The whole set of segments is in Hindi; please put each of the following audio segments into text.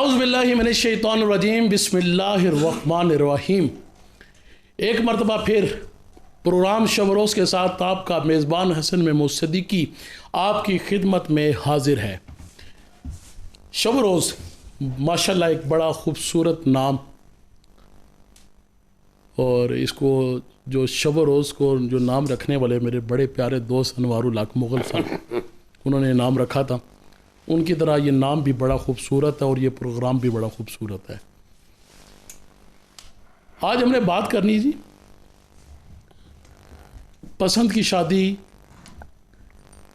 औज़ुबिल्लाहि मिनश्शैतानिर्रजीम बिस्मिल्लाहिर्रहमानिर्रहीम। एक मरतबा फिर प्रोग्राम शब रोज़ के साथ आपका मेज़बान हसन महमूद सिद्दीकी आपकी खिदमत में हाजिर है। शब रोज़ माशाल्लाह एक बड़ा ख़ूबसूरत नाम, और इसको जो शब रोज़ को जो नाम रखने वाले मेरे बड़े प्यारे दोस्त अनवारुल हक मुग़ल साहब, उन्होंने नाम रखा था। उनकी तरह ये नाम भी बड़ा खूबसूरत है और ये प्रोग्राम भी बड़ा खूबसूरत है। आज हमने बात करनी जी पसंद की शादी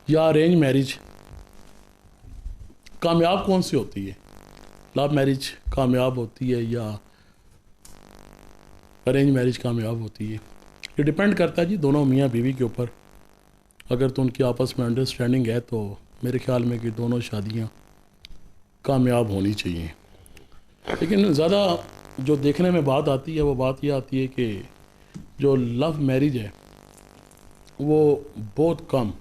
या अरेंज मैरिज, कामयाब कौन सी होती है? लव मैरिज कामयाब होती है या अरेंज मैरिज कामयाब होती है? ये डिपेंड करता है जी दोनों मियाँ बीवी के ऊपर। अगर तो उनकी आपस में अंडरस्टैंडिंग है तो मेरे ख्याल में कि दोनों शादियाँ कामयाब होनी चाहिए। लेकिन ज़्यादा जो देखने में बात आती है वो बात ये आती है कि जो लव मैरिज है वो बहुत कम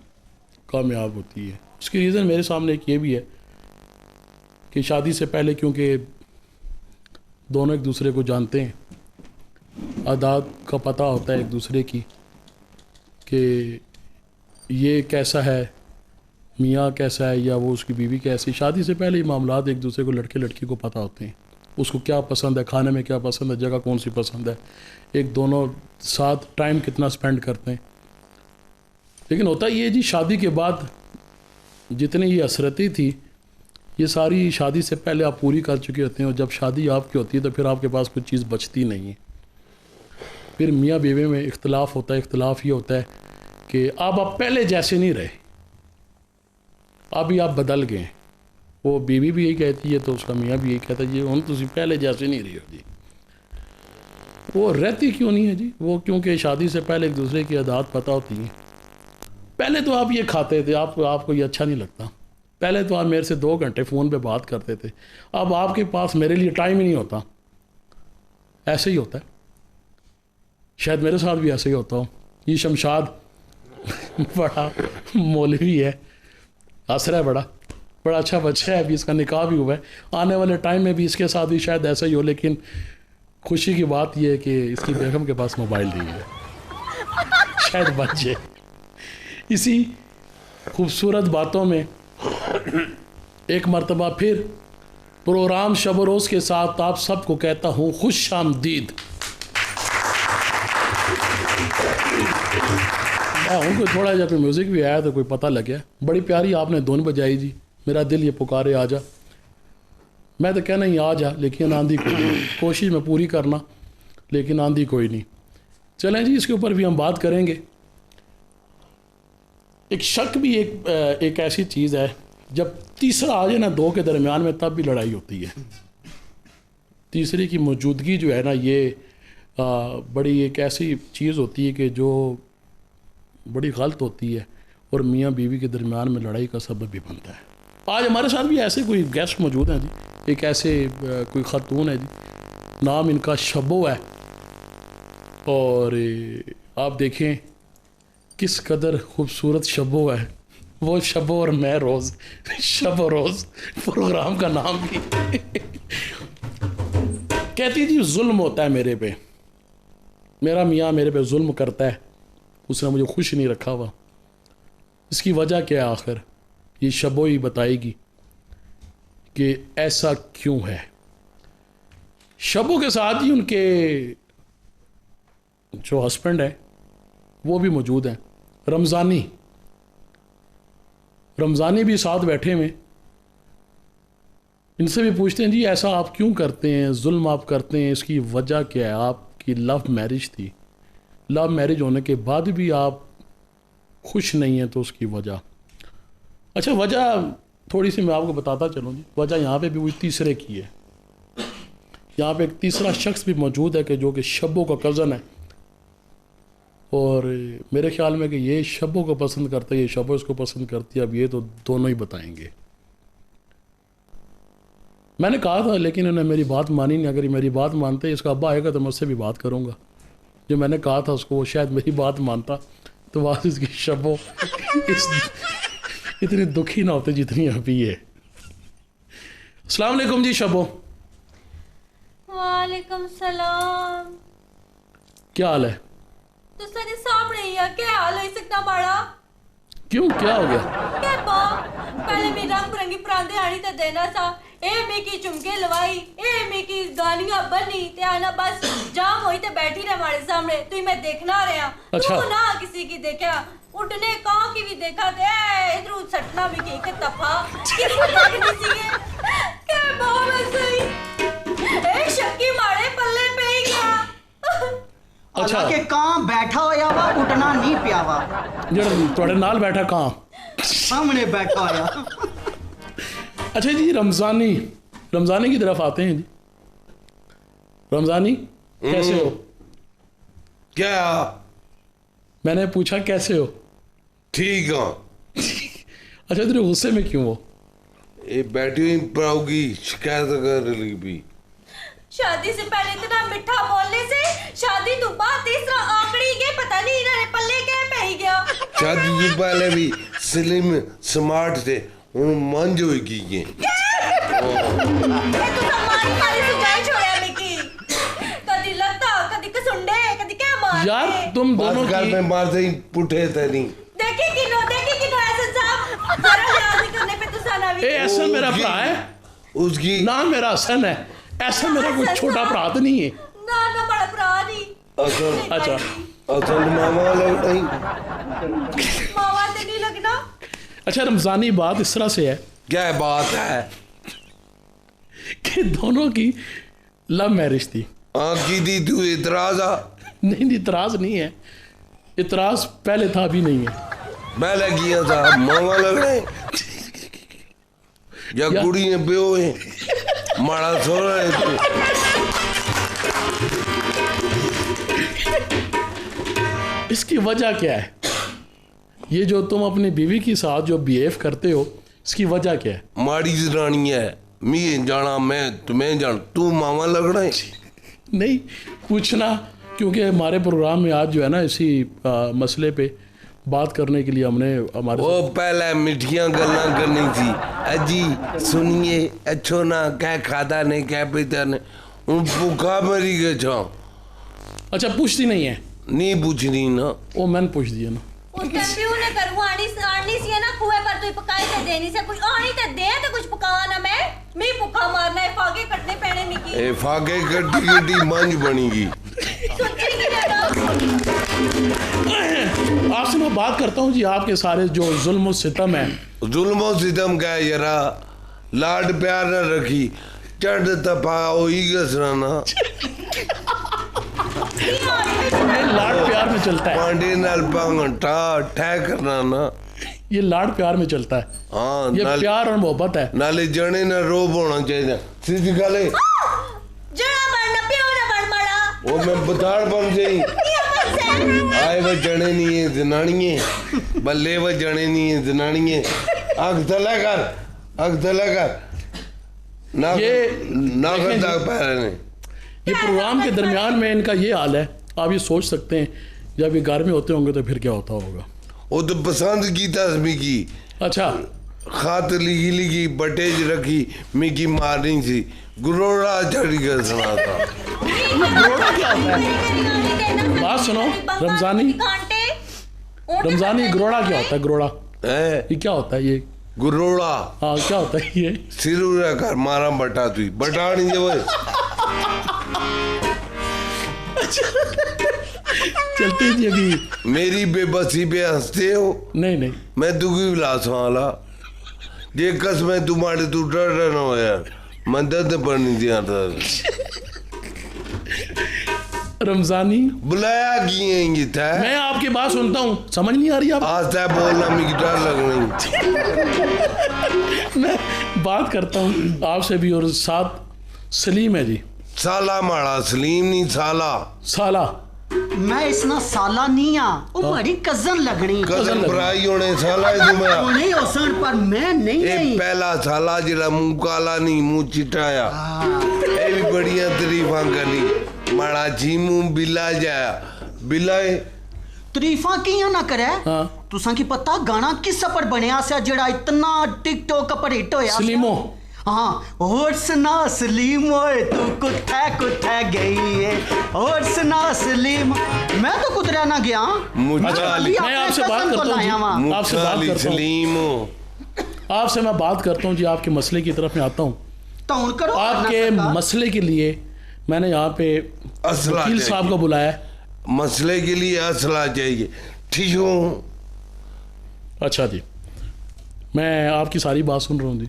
कामयाब होती है। उसकी रीज़न मेरे सामने एक ये भी है कि शादी से पहले क्योंकि दोनों एक दूसरे को जानते हैं, आदात का पता होता है एक दूसरे की कि ये कैसा है, मियाँ कैसा है या वो उसकी बीवी कैसी। शादी से पहले ही मामलात एक दूसरे को लड़के लड़की को पता होते हैं, उसको क्या पसंद है, खाने में क्या पसंद है, जगह कौन सी पसंद है, एक दोनों साथ टाइम कितना स्पेंड करते हैं। लेकिन होता ये जी शादी के बाद जितनी ये हसरतें थी ये सारी शादी से पहले आप पूरी कर चुके होते हैं, और जब शादी आपकी होती है तो फिर आपके पास कुछ चीज़ बचती नहीं है। फिर मियाँ बीवी में इख्तलाफ होता है। इख्तलाफ ये होता है कि अब आप पहले जैसे नहीं रहे, अभी आप बदल गए। वो बीवी भी यही कहती है तो उसका मियाँ भी यही कहता है जी हम तुम पहले जैसे नहीं रही हो जी। वो रहती क्यों नहीं है जी? वो क्योंकि शादी से पहले एक दूसरे की आदत पता होती है। पहले तो आप ये खाते थे, आपको ये अच्छा नहीं लगता। पहले तो आप मेरे से 2 घंटे फ़ोन पे बात करते थे, अब आपके पास मेरे लिए टाइम ही नहीं होता। ऐसे ही होता है, शायद मेरे साथ भी ऐसे ही होता हो। ये शमशाद बड़ा मौलवी है, हंस रहा है, बड़ा अच्छा बच्चा है, अभी इसका निकाह भी हुआ है। आने वाले टाइम में भी इसके साथ भी शायद ऐसा ही हो। लेकिन खुशी की बात यह है कि इसकी बेगम के पास मोबाइल नहीं है, शायद बच जाए। इसी खूबसूरत बातों में एक मरतबा फिर प्रोग्राम शब रोज़ के साथ आप सबको कहता हूँ खुश आमदीद। उनको थोड़ा जब म्यूज़िक भी आया तो कोई पता लग गया। बड़ी प्यारी आपने धुन बजाई जी, मेरा दिल ये पुकारे आ जा। मैं तो कहना ही आ जा, लेकिन आंधी कोई नहीं। कोशिश में पूरी करना, लेकिन आंधी कोई नहीं। चलें जी, इसके ऊपर भी हम बात करेंगे। एक शक भी एक ऐसी चीज़ है, जब तीसरा आ जाए ना दो के दरमियान में, तब भी लड़ाई होती है। तीसरे की मौजूदगी जो है ना, ये बड़ी एक ऐसी चीज़ होती है कि जो बड़ी गलत होती है और मियाँ बीवी के दरमियान में लड़ाई का सबब भी बनता है। आज हमारे साथ भी ऐसे कोई गेस्ट मौजूद हैं जी। एक ऐसे कोई ख़ातून है जी, नाम इनका शबो है, और आप देखें किस कदर खूबसूरत शबो है। वो शबो और मैं रोज़, शब रोज़ प्रोग्राम का नाम भी कहती जी जुल्म होता है मेरे पे, मेरा मियाँ मेरे पे जुल्म करता है, उसने मुझे खुश नहीं रखा हुआ। इसकी वजह क्या है आखिर? ये शबो ही बताएगी कि ऐसा क्यों है। शबो के साथ ही उनके जो हस्बैंड है वो भी मौजूद हैं, रमज़ानी भी साथ बैठे हुए। इनसे भी पूछते हैं जी ऐसा आप क्यों करते हैं, जुल्म आप करते हैं, इसकी वजह क्या है? आपकी लव मैरिज थी, लव मैरिज होने के बाद भी आप खुश नहीं हैं, तो उसकी वजह। अच्छा, वजह थोड़ी सी मैं आपको बताता चलूँ जी। वजह यहाँ पे भी वही तीसरे की है। यहाँ पे एक तीसरा शख्स भी मौजूद है कि जो कि शबो का कज़न है, और मेरे ख्याल में कि ये शबो को पसंद करता है, ये शबो इसको पसंद करती है। अब ये तो दोनों ही बताएंगे। मैंने कहा था लेकिन उन्होंने मेरी बात मानी नहीं। अगर ये मेरी बात मानते, इसका अब्बा आएगा तो मैं उससे भी बात करूँगा। जो मैंने कहा था उसको, वो शायद मेरी बात मानता तो वहाँ इसकी शबो इतनी दुखी ना होते जितनी अभी है। अस्सलाम वालेकुम जी शबो। वालेकुम सलाम। क्या हाल है? तो सारे सामने ही है, क्या हाल है सकता माड़ा? क्यों, क्या हो गया? क्या बा पहले मैं रंग बिरंगी परांदे आनी ते देना सा, ए मैं की झुमके लवाई, ए मैं की गालियां बनी ते आना बस जाम होई ते बैठी रहे हमारे सामने, तू मैं देखना रहा। अच्छा। तू ना किसी की देखा, उठने कहाँ की भी देखा ते इधर सटना भी की के तफा किसी देखनी सी क्या बा मैं सही ए शक्की मारे पल्ले पे ही गया। अच्छा के कहाँ बैठा होया वा, उठना नहीं पिया वा, ਜਿਹੜਾ ਤੁਹਾਡੇ ਨਾਲ ਬੈਠਾ कहाँ? सामने बैठा होया। अच्छा जी, रमजानी की तरफ आते हैं जी। रमजानी कैसे हो? क्या? मैंने पूछा कैसे हो? ठीक हूँ। अच्छा, तेरे गुस्से में क्यों हो? ये बैठी हुई प्राऊ की शिकायत कर रही भी। शादी से पहले इतना मिठा बोलने से शादी तो बाद तीसरा आंकड़ी के पता नहीं इन्होंने पल्ले क्या पे ही गया। शादी से पहले भी स्लिम स्मार्ट थे, उन मंज हुई की ये। ये तो सामान खाली सुझाई छोड़ा मिकी, कदी लत्ता कदी कसुंडे कदी क्या मार यार तुम दोनों बात की में मारते ही पुठे थे नहीं। देखी किनो ऐसा साहब जरा याद करने पे तो साना भी ए एहसन मेरा उसकी- भरा है उसकी ना, मेरा हसन है। ऐसा मेरा कोई छोटा भरा तो नहीं है। ना बड़ा भरा नहीं। असल अच्छा। असल मामा लग नहीं। मावा ते नहीं लगना। अच्छा, रमजानी बात इस तरह से है क्या बात है? कि दोनों की लव मैरिज थी। की दी तू इतराज आ? नहीं, इतराज नहीं है, इतराज पहले था अभी नहीं है। मैं लगिया था मामा लग रहे या कुड़ी ने प्यो है माड़ा सोना है तू। इसकी वजह क्या है? ये जो तुम अपनी बीवी के साथ जो बिहेव करते हो, इसकी वजह क्या है? माड़ी जनानी है, मैं जाना मैं तुम्हें जान, तू मामा लग रहा है। नहीं पूछना, क्योंकि हमारे प्रोग्राम में आज जो है ना इसी मसले पे बात करने के लिए हमने हमारे वो पहले मिठियां गल्ला करनी थी। अजी सुनिए, अच्छो ना क्या खाता नहीं क्या पीता नहीं, उन भूखा मरी गए छो। अच्छा, पूछती नहीं है? नहीं पूछनी ना। वो मैंने पूछ दिया ना। उस टाइम भी उन्हें करूँ आनी सी है ना, कुएं पर तू पकाई ते देनी से कुछ आनी ते दे तो कुछ पकावा ना मैं भूखा मारना है, फागे कटने पैने मिकी। ए फाके गड्डी गड्डी मंज बनेगी। सोची की जगह आपसे मैं बात करता हूँ जी, आपके सारे जो जुल्म और सितम है। जुल्मो सितम का यरा लाड प्यार न रखी, चढ़ तपा होई गसराना। ये लाड प्यार में चलता है, पांडे नाल पांगटा ठह करना ना। ये लाड प्यार में चलता है। हाँ ये प्यार और मोहब्बत है। नाले जने ना रोब होना चाहिए। सीधी गले जड़ा मरना पियो ना बन मरा वो मैं बताड़ बन गई। आए वो जने नहीं है जनानिये, बल्ले वो जने नहीं है जनानिये। आग तला कर ना ये ना देखें कर पैर ने। ये प्रोग्राम के दरमियान में इनका ये हाल है। आप ये सोच सकते हैं जब ये घर में होते होंगे तो फिर क्या होता होगा। वो तो पसंद की तस्मी की अच्छा, खात लिखी बटेज रखी मिकी मारनी थी, गुरोड़ा चढ़ कर सुना था। गुरोड़ा क्या होता है? बात सुनो, रमजानी गुरोड़ा क्या होता है? गुरोड़ा है ये क्या होता है? ये गुरोड़ा हाँ क्या होता है ये? सिर कर मारा बटा तू बटा नहीं दे वो। चलते जी अभी। मेरी बेबसी पे हंसते हो? नहीं मैं दुखी विलास वाला जे कसमें तुम्हारे तू डर न हो यार, मैं दर्द पड़नी दिया था। रमजानी बुलाया किए था। मैं आपकी बात सुनता हूँ, समझ नहीं आ रही आप? आज तक बोलना मुझे डर लग रही। मैं बात करता हूँ आपसे भी। और साथ सलीम है जी। साला माड़ा सलीम नहीं साला। साला मैं इसना साला नहीं आ, वो हमारी कजन लगनी। कजन भराई होने साला है तुम्हारा। नहीं होसन पर मैं नहीं ये नहीं। पहला साला जिला मुंह काला नहीं मुंह चिटाया। ये भी बढ़िया तारीफा करनी। माड़ा जी मुंह बिला जाया बिलाए तारीफा किया ना करे। हाँ। तुसा की पता गाना किस पर बनया सा जड़ा इतना टिकटॉक पर हिट होया? सलीमो। हाँ और सुना सलीम ओए तू कुत्थे कुत्थे गई है और सुना सलीम मैं तो कुतरा ना गया मुचाली मैं आपसे बात करता हूँ जी, आपसे बात मुचाली करता हूँ सलीम आपसे मैं बात करता हूँ जी। आपके मसले की तरफ मैं आता हूँ। तो उन करो आपके मसले के लिए मैंने यहाँ पे असला वकील साहब को चाहिए। बुलाया है। मसले के लिए असला चाहिए। ठीक हूँ। अच्छा जी, मैं आपकी सारी बात सुन रहा हूँ जी।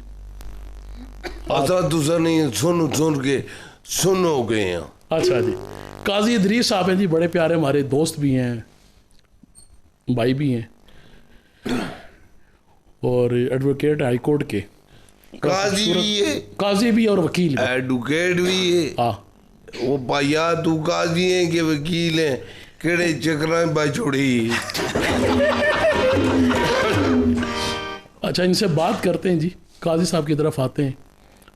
ऐसा दूसरा नहीं, सुन सुन के सुन हो गए हैं। अच्छा जी, काजी इदरीस साहब हैं जी, बड़े प्यारे हमारे दोस्त भी हैं, भाई भी हैं, और एडवोकेट हाई कोर्ट के काजी भी है, काजी भी और वकील भी। एडवोकेट भी है। हाँ वो भैया तू काजी है कि वकील है? केड़े चक्कर में छोड़ी। अच्छा, इनसे बात करते हैं जी। काजी साहब की तरफ आते हैं।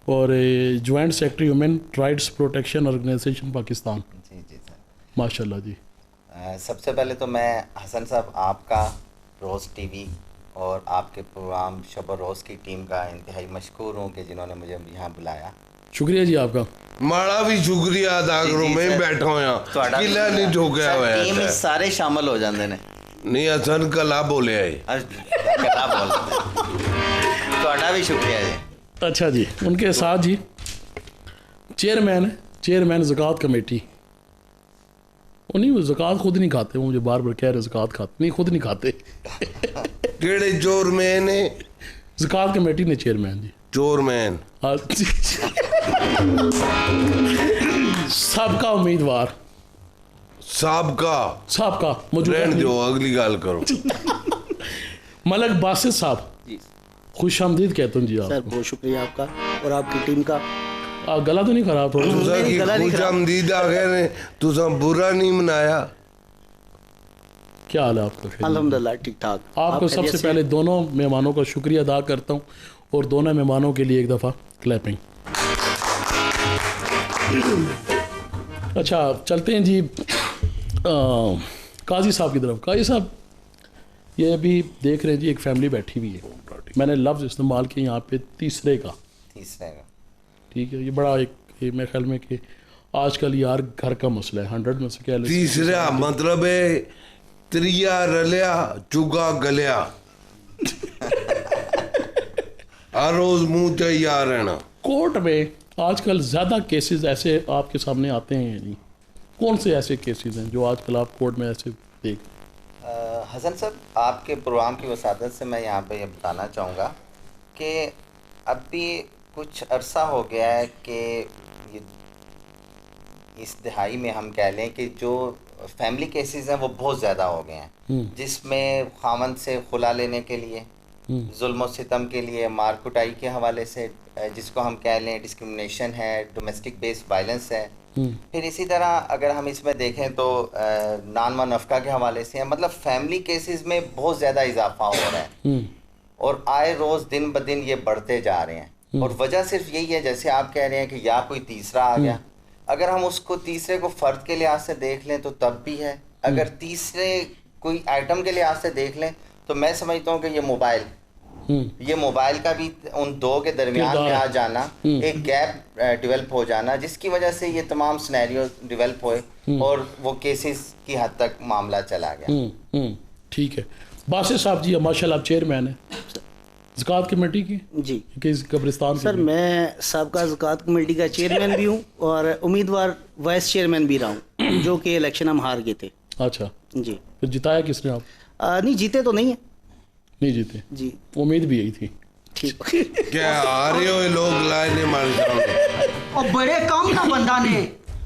और joint secretary human rights protection organisation Pakistan. जी जी सर। माशाल्लाह जी। सबसे पहले तो मैं हसन साहब आपका, रोज़ टीवी और आपके प्रोग्राम शब और रोज़ की टीम का इंतहाई मशकूर हूँ कि जिन्होंने मुझे यहाँ बुलाया। शुक्रिया जी आपका। माड़ा भी शुक्रिया अदा करो। जी मैं सर। बैठा होया ਤੁਹਾਡਾ ਵੀ किला नहीं ठोकिया ਸਰ, हुआ ਟੀਮ ਵਿੱਚ है। ਸਾਰੇ ਸ਼ਾਮਲ ਹੋ ਜਾਂਦੇ ਨੇ। नहीं हसन कला बोले है। ਕਿਹੜਾ ਬੋਲ ਤੁਹਾਡਾ ਵੀ ਸ਼ੁਕਰੀਆ ਜੀ। अच्छा जी, उनके साथ जी चेयरमैन ज़कात कमेटी। उन्हीं वो ज़कात खुद नहीं खाते, वो मुझे बार बार कह रहे ज़कात खाते नहीं, खुद नहीं खाते। केड़े चोर मैन है? ज़कात कमेटी ने चेयरमैन जी। चोर मैन हाँ, सबका उम्मीदवार सबका सबका रहन मौजूदा दो, अगली गाल करो। मलक बासित साहब, जी खुश आमदीद कहता हूँ जी सर, आप। बहुत शुक्रिया आपका और आपकी टीम का। गला तो नहीं खराब थोड़ा? तुसा की गला नहीं खुश खराब। आमदीद आ गए ने, तुसा बुरा नहीं मनाया। क्या हाल है आपका? खैरियत? अल्हम्दुलिल्लाह ठीक ठाक। आपको आप सबसे खैरियत से? पहले दोनों मेहमानों का शुक्रिया अदा करता हूँ, और दोनों मेहमानों के लिए एक दफ़ा क्लैपिंग। अच्छा, चलते हैं जी काजी साहब की तरफ। काजी साहब, ये अभी देख रहे हैं जी, एक फैमिली बैठी हुई है। मैंने लफ्ज़ इस्तेमाल किया यहाँ पे तीसरे का, तीसरे का ठीक है। ये बड़ा एक मेरे ख्याल में कि आजकल यार घर का मसला है। 100 में से क्या ले, तीसरा मतलब है त्रिया रलिया चुगा गलिया। हर रोज मुंह तैयार रहना। कोर्ट में आजकल ज़्यादा केसेस ऐसे आपके सामने आते हैं नहीं? कौन से ऐसे केसेस हैं जो आजकल आप कोर्ट में ऐसे देख? हसन साहब, आपके प्रोग्राम की वसादत से मैं यहाँ पे ये बताना चाहूँगा कि अभी कुछ अरसा हो गया है कि ये इस दिहाई में हम कह लें कि जो फैमिली केसेस हैं वो बहुत ज़्यादा हो गए हैं, जिसमें खामन से खुला लेने के लिए, जुल्म सितम के लिए, मार कुटाई के हवाले से, जिसको हम कह लें डिस्क्रिमिनेशन है, डोमेस्टिक बेस्ड वायलेंस है। फिर इसी तरह अगर हम इसमें देखें तो नान व नफ़का के हवाले से है। मतलब फैमिली केसेस में बहुत ज़्यादा इजाफा हो रहा है और आए रोज़ दिन ब दिन ये बढ़ते जा रहे हैं। और वजह सिर्फ यही है, जैसे आप कह रहे हैं कि या कोई तीसरा आ गया। अगर हम उसको तीसरे को फ़र्द के लिहाज से देख लें तो तब भी है, अगर तीसरे कोई आइटम के लिहाज से देख लें तो मैं समझता हूँ कि ये मोबाइल का भी उन दो के दरमियान में आ जाना, एक गैप डेवलप हो जाना, जिसकी वजह से ये तमाम सिनेरियो डेवलप हुए और वो केसेस की हद तक मामला चला गया। ठीक है। बासित साहब जी, माशाल्लाह आप चेयरमैन हैं ज़कात कमेटी की जी किस कब्रिस्तान सर, मैं सबका ज़कात कमेटी का चेयरमैन भी हूँ और उम्मीदवार वाइस चेयरमैन भी रहा हूँ, जो कि इलेक्शन हम हार गए थे। अच्छा, जी फिर जिताया किसने आप? नहीं जीते तो नहीं है नहीं जीते? जी उम्मीद भी यही थी। ठीक। क्या आ रहे हो ये लोग लाए ने मारे सामने? और बड़े काम ना बंदा ने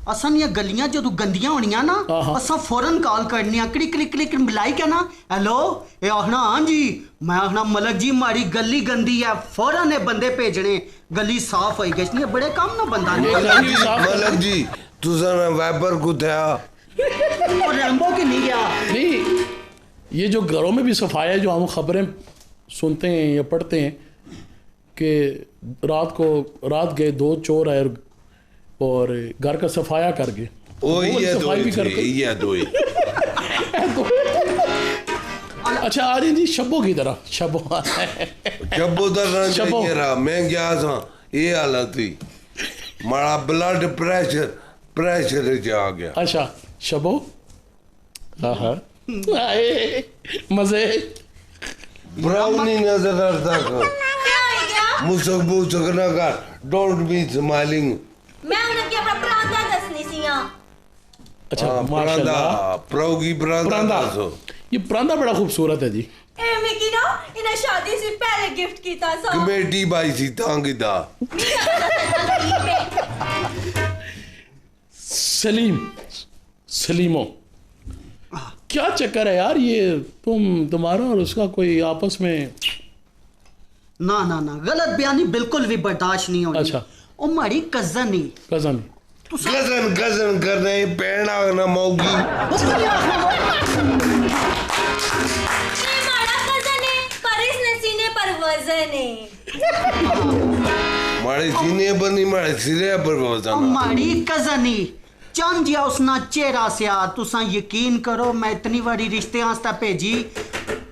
असन ये गलियां जो गंदियां होनियां ना, असा फौरन कॉल करनी क्लिक क्लिक क्लिक मिलाई क्या ना, हेलो ये आखना हाँ जी, मैं आखना मलक जी मारी गली गंदी है, फौरन ये बंदे भेजने, गली साफ होई गई। बड़े काम ना बंदा ने। मलक जी तुसा ना वैपर को था और रैम्बो के नहीं गया। नहीं, ये जो घरों में भी सफाई है, जो हम खबरें सुनते हैं या पढ़ते हैं कि रात गए 2 चोर आए और घर का सफाया कर गए। ओ ये दो सफाई भी थे, करते। ये दो ही। अच्छा, आ रही जी शबों की तरह। शबों जब उधर ना शबो। चाहिए रहा, मैं गया था ये हालत हुई माड़ा ब्लड प्रेशर आ गया। अच्छा शबो हाँ आए मजे ब्राउनी नजर आता को क्या हो गया? मुसक ना कर, डोंट बी स्माइलिंग। मैं उन्हें क्या अपना प्रांता दसनी सी हां। अच्छा परांदा माशाल्लाह प्रोगी परांदा दसो। ये परांदा बड़ा खूबसूरत है जी। ए मिकी ना इन्हें शादी से पहले गिफ्ट कीता सा। कमेटी बाई सी तांगी दा सलीमो क्या चक्कर है यार ये तुम्हारा और उसका कोई आपस में? ना ना ना गलत बयानी बिल्कुल भी बर्दाश्त नहीं होगी। अच्छा। ओ मारी कजन ही कजन गजन कर रहे पैण आगना मौगी। ये माड़ा कजन है पर इसने सीने पर वजन है। मारे सीने पर नहीं मारे सिरे पर ओ वजन। मारी कजन ही चंद दिया उसना चेहरा से आ तुसा यकीन करो मैं इतनी बारी रिश्ते आस्ता भेजी,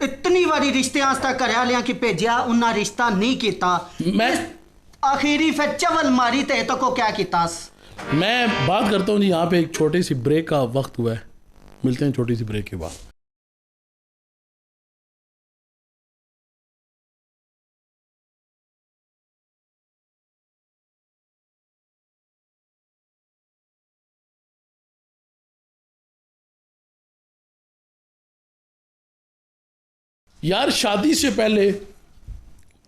इतनी बारी रिश्ते आस्ता घर वालियां की भेजिया उन्ना रिश्ता नहीं कीता। मैं आखिरी फिर चवल मारी ते तो को क्या कीता? मैं बात करता हूँ जी। यहाँ पे एक छोटी सी ब्रेक का वक्त हुआ है, मिलते हैं छोटी सी ब्रेक के बाद। यार शादी से पहले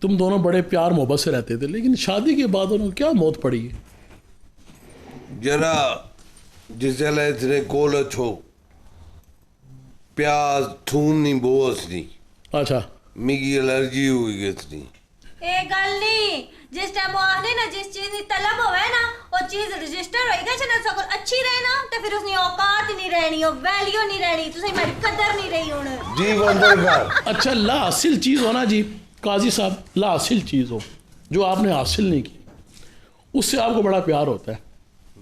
तुम दोनों बड़े प्यार मोहब्बत से रहते थे, लेकिन शादी के बाद उन्होंने क्या मौत पड़ी है? जरा जिसले इतने कोल छो प्याज थून नहीं बोस नहीं। अच्छा मिगी एलर्जी हुई इतनी। ए गल नहीं जिस टाइम वो आने ना जिस चीज की तलब होवे ना वो चीज रजिस्टर होएगा छना सको अच्छी रहे ना तो फिर उसकी औकात नहीं रहनी और वैल्यू नहीं रहनी तुसी मेरी कदर नहीं रही हुन। जी बंदर कर। अच्छा ला हासिल चीज़ हो ना जी काजी साहब, ला हासिल चीज़ हो जो आपने हासिल नहीं की उससे आपको बड़ा प्यार होता है।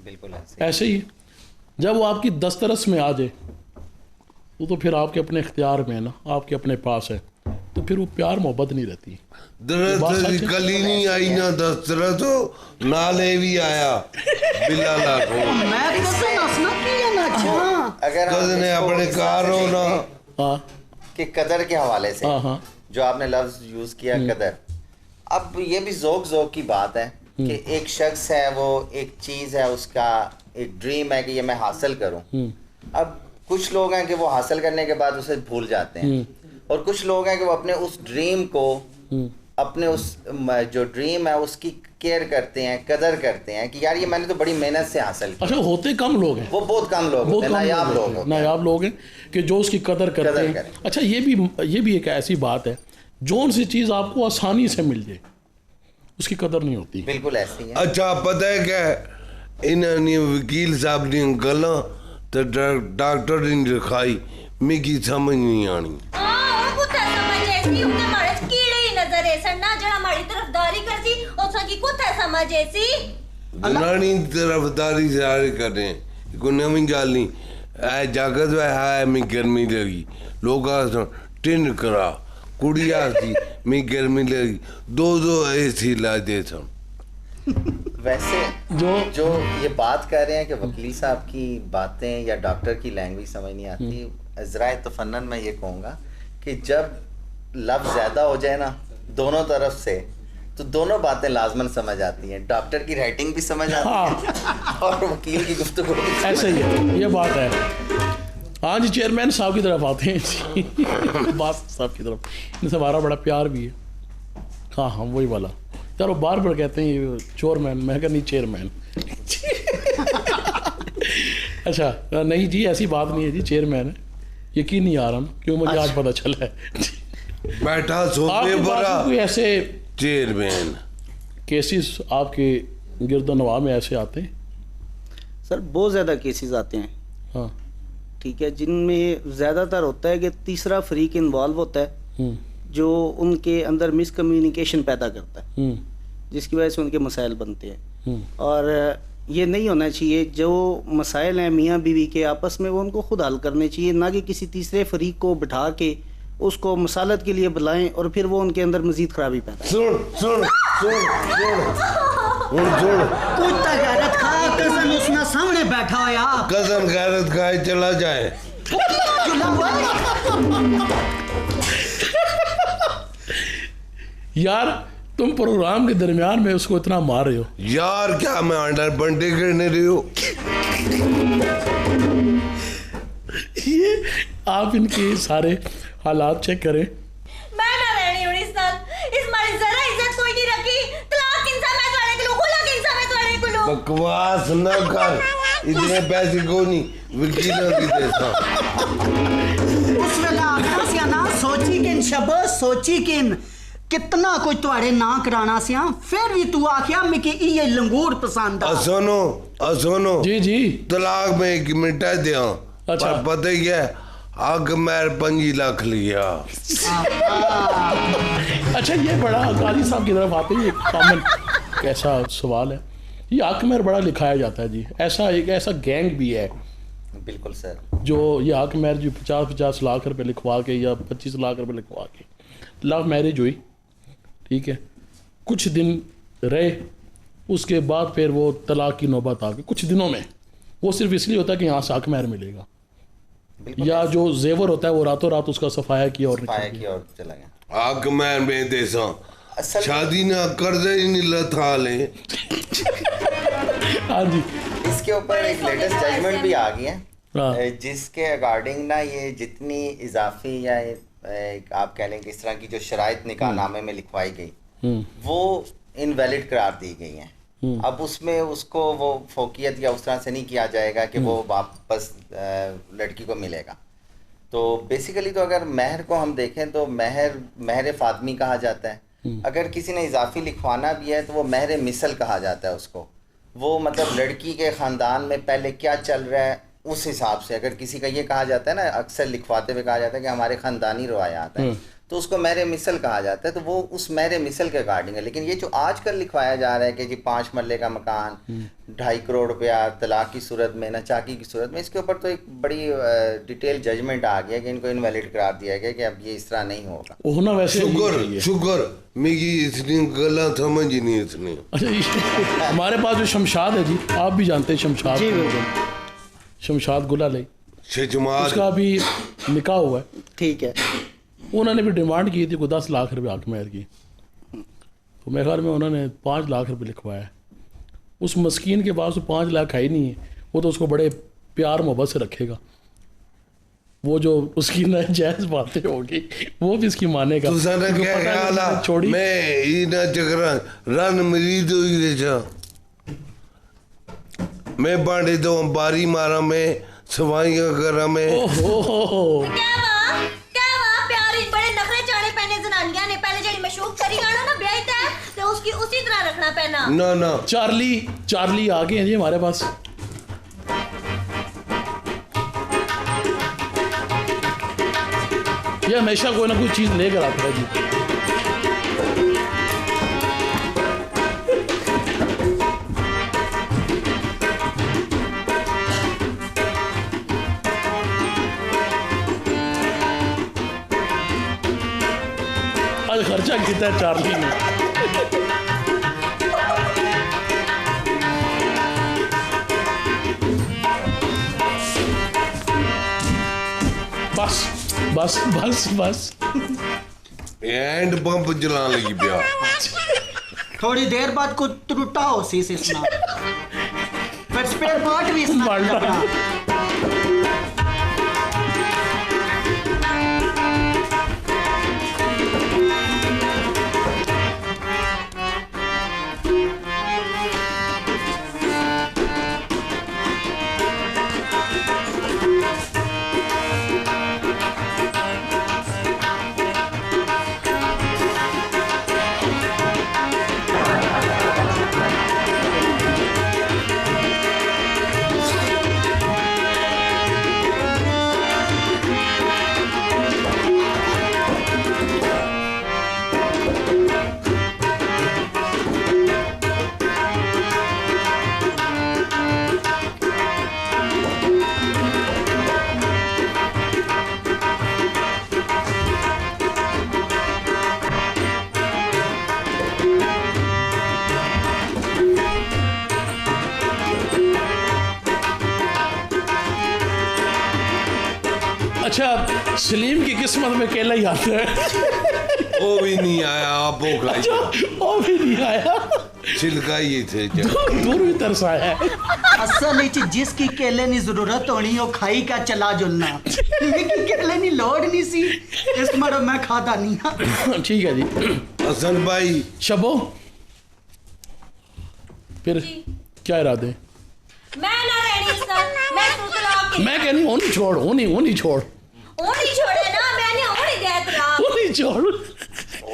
बिल्कुल ऐसे ऐसे ही जब वो आपकी दस्तरस में आ जाए वो तो फिर आपके अपने इख्तियार में है ना, आपके अपने पास है, तो फिर वो प्यार मोहब्बत नहीं रहती। दरअसल की कली नहीं आई ना दस्तरा तो नाले भी आया बिला लाखों। मैं कजन हंसना की है ना। अच्छा अगर हम कजन ने इसको अपने इस कार हो ना हाँ कि कदर के हवाले से हाँ हाँ जो आपने लफ्ज यूज किया कदर, अब ये भी जोक की बात है कि एक शख्स है वो एक चीज है उसका एक ड्रीम है कि ये मैं हासिल करूं। अब कुछ लोग हैं कि वो हासिल करने के बाद उसे भूल जाते हैं और कुछ लोग हैं कि वो अपने उस ड्रीम को अपने उस जो ड्रीम है उसकी केयर करते हैं, कदर करते हैं कि यार ये मैंने तो बड़ी मेहनत से हासिल किया। अच्छा होते कम लोग हैं, वो बहुत कम लोग होते हैं, नायाब लोग होते हैं। नायाब लोग हैं कि जो उसकी कदर करते कदर हैं। करें। अच्छा ये भी एक ऐसी बात है जोन सी चीज़ आपको आसानी से मिल जाए उसकी कदर नहीं होती। बिल्कुल ऐसी है। अच्छा पता है क्या इन्होंने वकील साहब ने गल्ला तो डॉक्टर ने लिखाई मिगी समझ नहीं आनी। हां वो कुत्ता समझ ऐसी उन्हें मारे कीड़े ही नजर है सन्ना जड़ा हमारी तरफदारी करती और सकी कुत्ता समझ ऐसी रानी तरफदारी से आ कर रहे हैं कोई नवी गल नहीं ऐ जागत है मैं गर्मी लगी लोग टिन करा कुड़ी आती मैं गर्मी लगी दो ऐसी ला दे सन। वैसे जो- जो ये बात कर रहे हैं कि वकील साहब की बातें या डॉक्टर की लैंग्वेज समझ नहीं आती, ज़राए तफन्नन मैं ये कहूँगा कि जब लफ्ज़ ज़्यादा हो जाए ना दोनों तरफ से तो दोनों बातें लाजमन समझ आती हैं। डॉक्टर की राइटिंग भी समझ आती है और वकील की गुफ्तगू भी समझ ऐसे ही है, ये बात है। हाँ जी चेयरमैन साहब की तरफ आते हैं जी बास साहब की तरफ, इनसे हमारा बड़ा प्यार भी है। हाँ हाँ वही वाला यार वो बार बार कहते हैं ये चोरमैन, मैं कहा नहीं चेयरमैन अच्छा नहीं जी ऐसी बात नहीं है जी, चेयरमैन है, यकीन नहीं आ रहा ना क्यों मुझे आज पता चला है बैठा सोफे आपके पास बड़ा कोई ऐसे चेयरमैन केसेस आपके गिरदनवा में ऐसे आते हैं? सर बहुत ज़्यादा केसेस आते हैं, हाँ ठीक है, जिनमें ज़्यादातर होता है कि तीसरा फ्रीक इन्वॉल्व होता है जो उनके अंदर मिसकम्युनिकेशन पैदा करता है जिसकी वजह से उनके मसाइल बनते हैं। और ये नहीं होना चाहिए, जो मसाइल हैं मियाँ बीवी के आपस में वो उनको खुद हल करने चाहिए, ना कि किसी तीसरे फरीक को बिठा के उसको मसालत के लिए बुलाएं और फिर वो उनके अंदर मजीद खराबी पैदा। सुन सुन सुन सुन हुन सुन कुछ तो गैरत खा कजन उसने सामने बैठा होया कजन गैरत खाए चला जाए यार तुम प्रोग्राम के दरमियान में उसको इतना मार रहे हो। यार क्या मैं अंडर बंटे करने रही हूँ। ये आप इनके सारे हालात चेक करें। मैं ना रहनी हूं इस साल इस मारी जरा इज्जत कोई नहीं रखी तलाक इंसान मैं तुम्हारे को खुला के इंसान मैं तुम्हारे को बकवास न कर इतने पैसे को नहीं वकीलों की देता उस वेला आखना सी ना सोची किन शबद सोची किन कितना कोई तुम्हारे ना कराना सी फिर भी तू आखिया मैं कि ये लंगूर पसंद आ सुनो जी जी तलाक में एक मिटा दिया अच्छा। पर पता ही है आग मैर 5 लाख लिया। अच्छा ये बड़ा काजी साहब की तरफ आते ही एक कॉमन कैसा सवाल है, ये आकमेर बड़ा लिखाया जाता है जी, ऐसा गैंग भी है बिल्कुल सर, जो ये आकमेर जी 50 लाख रुपए लिखवा के या 25 लाख रुपए लिखवा के लव मैरिज हुई, ठीक है, कुछ दिन रहे, उसके बाद फिर वो तलाक की नौबत आ गई कुछ दिनों में। वो सिर्फ इसलिए होता है कि यहाँ से आकमेर मिलेगा, या जो जेवर होता है वो रातों रात उसका सफाया किया और चला गया। आग मैर में देसा असल शादी ना कर दे नहीं लथा ले। हाँ जी इसके ऊपर एक लेटेस्ट जजमेंट भी आ गई हाँ। है जिसके अकॉर्डिंग ना ये जितनी इजाफी या आप कह लें कि इस तरह की जो शराइत निकाहनामे में लिखवाई गई वो इनवैलिड करार दी गई हैं। अब उसमें उसको वो फोकियत या उस तरह से नहीं किया जाएगा कि वो वापस लड़की को मिलेगा। तो बेसिकली तो अगर महर को हम देखें तो महर फातमी कहा जाता है, अगर किसी ने इजाफी लिखवाना भी है तो वो महर मिसल कहा जाता है उसको। वो मतलब लड़की के ख़ानदान में पहले क्या चल रहा है उस हिसाब से, अगर किसी का ये कहा जाता है ना, अक्सर लिखवाते हुए कहा जाता है कि हमारे ख़ानदानी रवायात हैं, तो उसको महर मिसल कहा जाता है, तो वो उस महर मिसल के अकॉर्डिंग है। लेकिन ये जो आजकल लिखवाया जा रहा है कि जी 5 मरले का मकान 2.5 करोड़ रुपया तलाक की सूरत में, नचाकी की सूरत में, इसके ऊपर तो एक बड़ी डिटेल जजमेंट आ गया कि इनको इनवैलिड करार दिया गया कि अब ये इस तरह नहीं होगा। होना वैसे शुक्र मेरी इतनी गलत समझ ही नहीं इतनी। अच्छा हमारे पास जो शमशाद है जी, आप भी जानते हैं शमशाद, जी बिल्कुल, शमशाद गुलाली, उसका भी निकाह हुआ है, ठीक है। उन्होंने भी डिमांड की थी को 10 लाख रुपए आकमेर की, तो मेरे ख्याल में उन्होंने 5 लाख रुपए लिखवाया। उस मस्कीन के पास तो 5 लाख है ही नहीं है, वो तो उसको बड़े प्यार मोहब्बत से रखेगा, वो जो उसकी नाजायज बातें होगी वो भी इसकी मानेगा। छोड़ी मैं इना चक्रा रन मरीद हुई जा मैं बांधे तो बारी मारा में सफाइयां करा में। क्या प्यारी बड़े नखरे चाड़े पहने जनानियां ने, पहले जेडी मशूक करी गाना ना ब्याह था तो उसकी उसी तरह रखना पहना। ना चार्ली आ गए हैं जी हमारे पास। ये हमेशा कोई ना कोई चीज लेकर आता है जी। आज खर्चा कितना है चार्ली ने। बस एंड पंप चला लगी पिया। थोड़ी देर बाद कुछ त्रुटा हो सी इसना फिर स्पेयर पार्ट भी इसना लगना। अच्छा सलीम की किस्मत में केला ही आता है। वो भी नहीं आया, आप वो खाइए। वो भी नहीं आया, छिलका ही थे दूर भी तरसाया है। असल विच जिसकी केले नी जरूरत होनी वो खाई का चला जुलना, मिकी केले नी लोड़ नहीं सी, इस मरो मैं खाता नहीं हाँ। ठीक है जी। हसन भाई शबो फिर जी। क्या इरादे? मैं ना रहनी इस साथ, मैं तू तलाक मैं कहनी वो नहीं छोड़, वो नहीं छोड़, वो नहीं छोड़े ना, मैंने वो नहीं दिया तलाक। वो नहीं छोड़।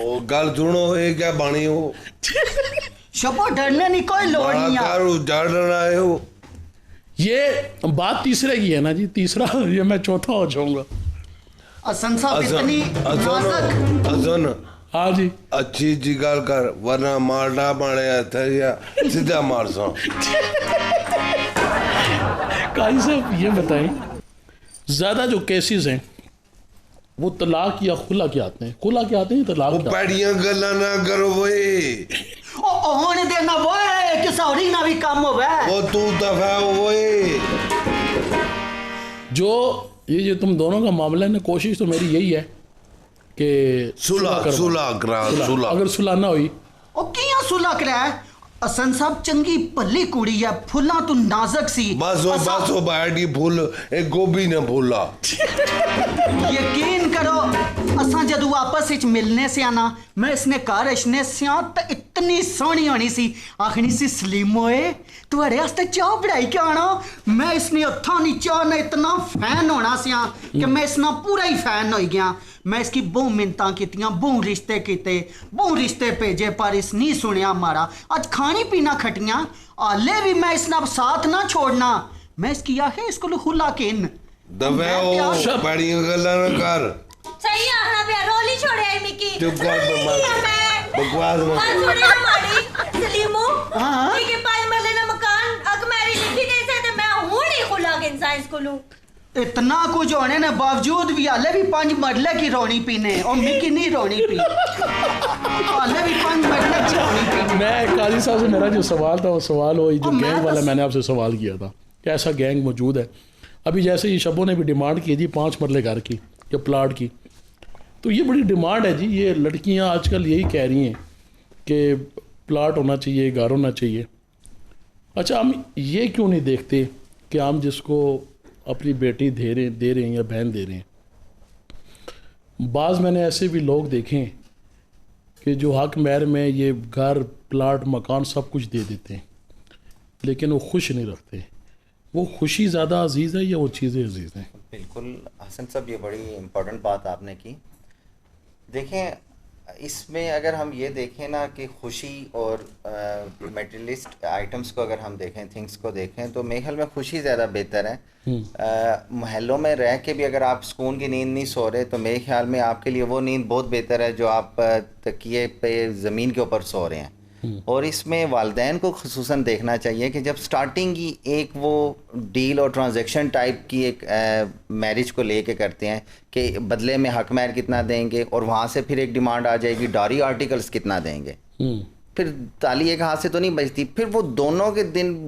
ओ गल सुनो, ये क्या बाणी हो? शबो डरने नहीं कोई लोड़ नहीं है। कार उजाड़ रहे हो। ये बात तीसरे की है ना जी, तीसरा ये मैं चौथा हो जाऊंगा। हसन साहब इतनी नाजुक हसन हाँ जी। अच्छी जी गल कर, वरना मारना पड़े या सीधा मार सो। काजी साहब ये बताएं, ज्यादा जो केसेस हैं वो तलाक या खुला के आते हैं? खुला के आते हैं, तलाक वो के आते हैं? पैड़ियां गल्ला ना करो वे। ओ होने देना वो है कि सौरी ना भी काम होवे। वो तू दफा वे। जो ये तुम दोनों का मामला है ना, कोशिश तो मेरी यही है कि सुलह करा, सुलह। अगर सुलह ना हुई ओ किया सुलह करा? हसन साहब चंगी भली कुड़ी है, फुल्ला तू नाजुक सी। बस वो बैठी फूल एक गोभी ने फूला। यकीन करो असा जदू आपस विच मिलने से आना, मैं इसने घर इसने सियात इतनी सोहनी होनी सी, आखनी सी सलीमोए तुम्हारे वास्ते चाह बनाई के आना। मैं इसने हथा नी चाह ने इतना फैन होना सिया कि मैं इसना पूरा ही फैन हो गया। मैं इसकी बहु मिन्नतां कीतियां, बहु रिश्ते कीते, बहु रिश्ते भेजे, पर इस नहीं सुनिया मारा। आज खानी पीना खटियां, आले भी मैं इसना साथ ना छोड़ना। मैं इसकी आखे इसको खुला किन दबे ओ पैड़ियां गल्ला ना कर। सही आना पे रोली छोड़े आई मिकी। चुप कर बकवास मत। हां सुने हमारी सलीमो। हाँ। ठीक है, 5 मरले ना मकान अग मेरी लिखी दे से ते मैं हूं नहीं खुला के इंसान इसको लूं। इतना कुछ होने ने बावजूद भी आले भी 5 मरले की रोनी पीने और मिकी नहीं रोनी पी। आले भी 5 मरले की रोनी पी। मैं काजी साहब से मेरा जो सवाल था वो सवाल वही जो मैं गैंग वाला बस- मैंने आपसे सवाल किया था कि ऐसा गैंग मौजूद है। अभी जैसे ये शबों ने भी डिमांड की जी 5 मरले घर की या प्लाट की, तो ये बड़ी डिमांड है जी। ये लड़कियां आजकल यही कह रही हैं कि प्लाट होना चाहिए, घर होना चाहिए। अच्छा हम ये क्यों नहीं देखते कि हम जिसको अपनी बेटी दे रहे हैं या बहन दे रहे हैं, बाज़ मैंने ऐसे भी लोग देखे हैं कि जो हक महर में ये घर प्लाट मकान सब कुछ दे देते हैं, लेकिन वो खुश नहीं रखते। वो खुशी ज़्यादा अजीज़ है या वो चीज़ें अजीज़ हैं? बिल्कुल हसन साहब, ये बड़ी इम्पोर्टेंट बात आपने की। देखें, इसमें अगर हम ये देखें ना कि खुशी और मटेरियलिस्ट आइटम्स को अगर हम देखें, थिंग्स को देखें, तो मेरे ख्याल में खुशी ज़्यादा बेहतर है। महलों में रह के भी अगर आप सुकून की नींद नहीं सो रहे, तो मेरे ख्याल में आपके लिए वो नींद बहुत बेहतर है जो आप तकिए पे ज़मीन के ऊपर सो रहे हैं। और इसमें वालिदैन को खुसूसन देखना चाहिए कि जब स्टार्टिंग की एक वो डील और ट्रांजैक्शन टाइप की एक मैरिज को लेके करते हैं कि बदले में हक महर कितना देंगे, और वहाँ से फिर एक डिमांड आ जाएगी डारी आर्टिकल्स कितना देंगे। फिर ताली एक हाथ से तो नहीं बजती। फिर वो दोनों के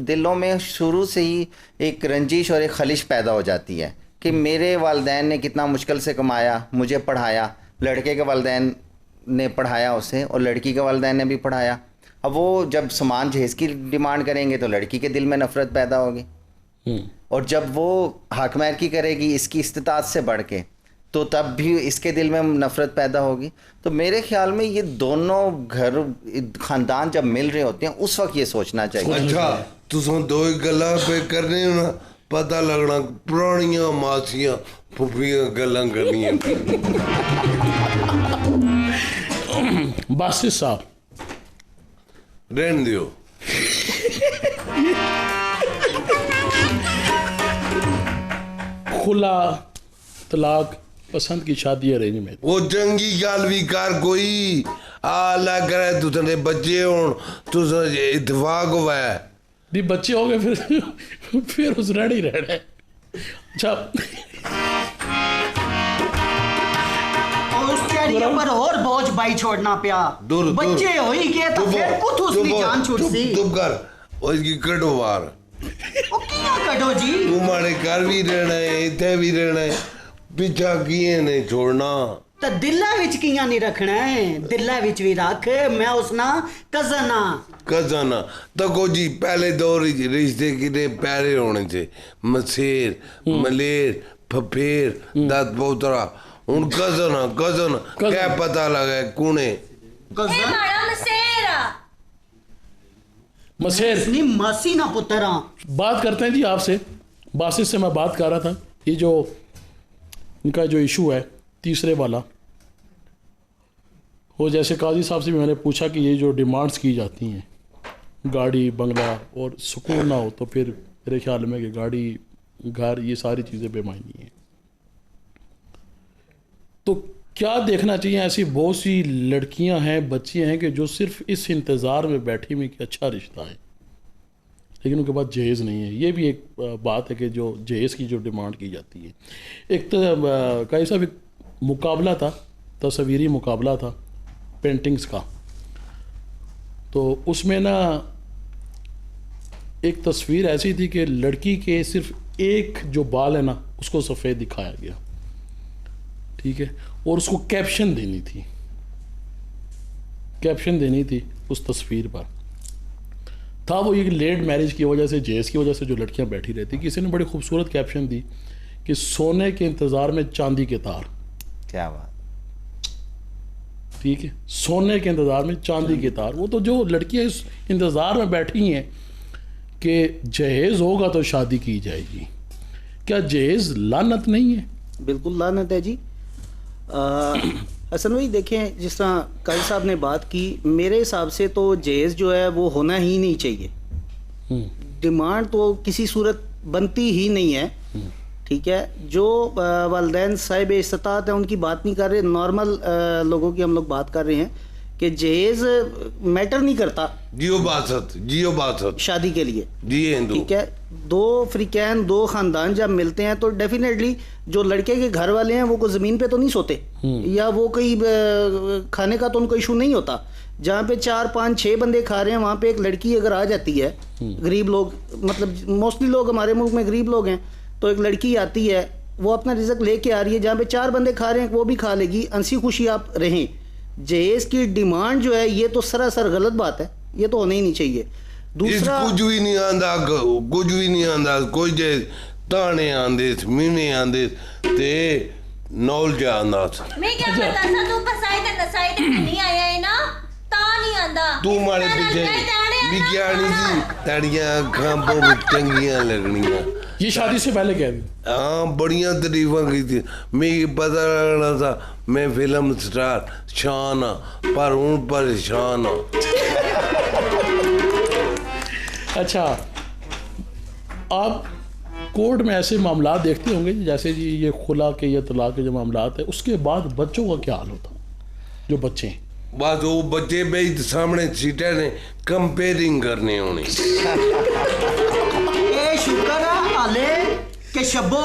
दिलों में शुरू से ही एक रंजिश और एक खलिश पैदा हो जाती है कि मेरे वालिदैन ने कितना मुश्किल से कमाया, मुझे पढ़ाया, लड़के के वालिदैन ने पढ़ाया उसे और लड़की के वालिदैन ने भी पढ़ाया। अब वो जब सामान जहेज़ की डिमांड करेंगे तो लड़की के दिल में नफ़रत पैदा होगी, और जब वो हक महर की करेगी इसकी इस्तिताअत से बढ़ के, तो तब भी इसके दिल में नफ़रत पैदा होगी। तो मेरे ख्याल में ये दोनों घर ख़ानदान जब मिल रहे होते हैं उस वक्त ये सोचना चाहिए। अच्छा तुम दो गल्ला पे करने हो ना, पता लगना पुरानियां मासियां फुफियां गल्लां करनियां। बासित साहब रहन दियो। खुला तलाक पसंद की शादी अरेंज में वो चंगी गल भी कर कोई आला करे तुझे बच्चे होन तुझे इत्तेफाक हुआ है दी बच्चे हो गए फिर उस रेडी रहना है। अच्छा और उस चेहरे पर और बोझ भाई छोड़ना पिया। दूर बच्चे हो ही गए तो फिर कुछ उसकी जान छूट सी। चुप कर और इसकी कटो बाहर। ओ किया कटो जी? तू मारे घर भी रहना है, इतने भी रहना है, पीछा किए ने छोड़ना तो दिल्ला विच कियां नहीं रखना है, दिल्ला विच भी रख, मैं उसना कजन हाँ। कजन तको जी पहले दौर रिश्ते कितने प्यारे होने थे, मसेर मलेर फफेर दाद पोतरा, उन कजन क्या पता लगा कौने ए माड़ा मसेरा मसेर नहीं मासी ना पुत्रा। बात करते हैं जी आपसे। बासित से मैं बात कर रहा था, ये जो इनका जो इशू है तीसरे वाला, वो जैसे काजी साहब से भी मैंने पूछा कि ये जो डिमांड्स की जाती हैं गाड़ी बंगला और सुकून ना हो तो फिर मेरे ख्याल में कि गाड़ी घर ये सारी चीज़ें बेमायनी हैं। तो क्या देखना चाहिए? ऐसी बहुत सी लड़कियां हैं, बच्चियां हैं कि जो सिर्फ इस इंतज़ार में बैठी हुई कि अच्छा रिश्ता है, लेकिन उनके पास जहेज़ नहीं है। ये भी एक बात है कि जो जहेज़ की जो डिमांड की जाती है। एक तो कई साहब एक मुकाबला था, तस्वीरी मुकाबला था पेंटिंग्स का, तो उसमें ना एक तस्वीर ऐसी थी कि लड़की के सिर्फ एक जो बाल है ना उसको सफ़ेद दिखाया गया, ठीक है, और उसको कैप्शन देनी थी उस तस्वीर पर। था वो ये लेट मैरिज की वजह से, जहेज़ की वजह से जो लड़कियां बैठी रहती, किसी ने बड़ी खूबसूरत कैप्शन दी कि सोने के इंतज़ार में चांदी के तार। क्या बात। ठीक है, सोने के इंतज़ार में चांदी के तार। वो तो जो लड़कियां इस इंतज़ार में बैठी हैं कि जहेज़ होगा तो शादी की जाएगी, क्या जहेज़ लानत नहीं है? बिल्कुल लानत है जी। हसन भाई देखें, जिस तरह काजी साहब ने बात की, मेरे हिसाब से तो जहेज़ जो है वो होना ही नहीं चाहिए। डिमांड तो किसी सूरत बनती ही नहीं है, ठीक है। जो वालिदैन साहिब इस्तात है उनकी बात नहीं कर रहे, नॉर्मल लोगों की हम लोग बात कर रहे हैं कि जहेज़ मैटर नहीं करता जियो बासत शादी के लिए, जी हिंदू, ठीक है। दो फ्रीकैन, दो ख़ानदान जब मिलते हैं तो डेफिनेटली जो लड़के के घर वाले हैं वो कोई ज़मीन पे तो नहीं सोते, या वो कोई खाने का तो उनको इशू नहीं होता। जहाँ पे 4, 5, 6 बंदे खा रहे हैं, वहाँ पे एक लड़की अगर आ जाती है, गरीब लोग, मतलब मोस्टली लोग हमारे मुल्क में गरीब लोग हैं, तो एक लड़की आती है, वो अपना रिज़्क लेके आ रही है, जहाँ पे 4 बंदे खा रहे हैं वो भी खा लेगी, हंसी खुशी आप रहें। जहेज़ की डिमांड जो है ये तो सरासर गलत बात है, ये तो होना ही नहीं चाहिए। दूसरा कुछ भी नहीं आंदा, कोई जे ताने आंदे मीने आंदे ते नौल जा आंदा। मैं क्या पता था तू फसाई ते नसाई ते नहीं आया है ना, ता नहीं आंदा। तू मारे पीछे विज्ञानी जी ताड़ियां अखां बहुत चंगियां लगनियां। ये शादी से पहले कह दी। हाँ, बढ़िया तारीफा की थी, मैं पता लगना था मैं फिल्म स्टार शान हाँ, पर हूं परेशान हाँ। अच्छा, आप कोर्ट में ऐसे मामला देखते होंगे जैसे जी ये खुला के या तलाक के जो मामला है, उसके बाद बच्चों का क्या हाल होता, जो बच्चे हैं? बस वो बच्चे भाई सामने सीटे ने कंपेयरिंग करने होने। ए शुक्र है आले के शब्बो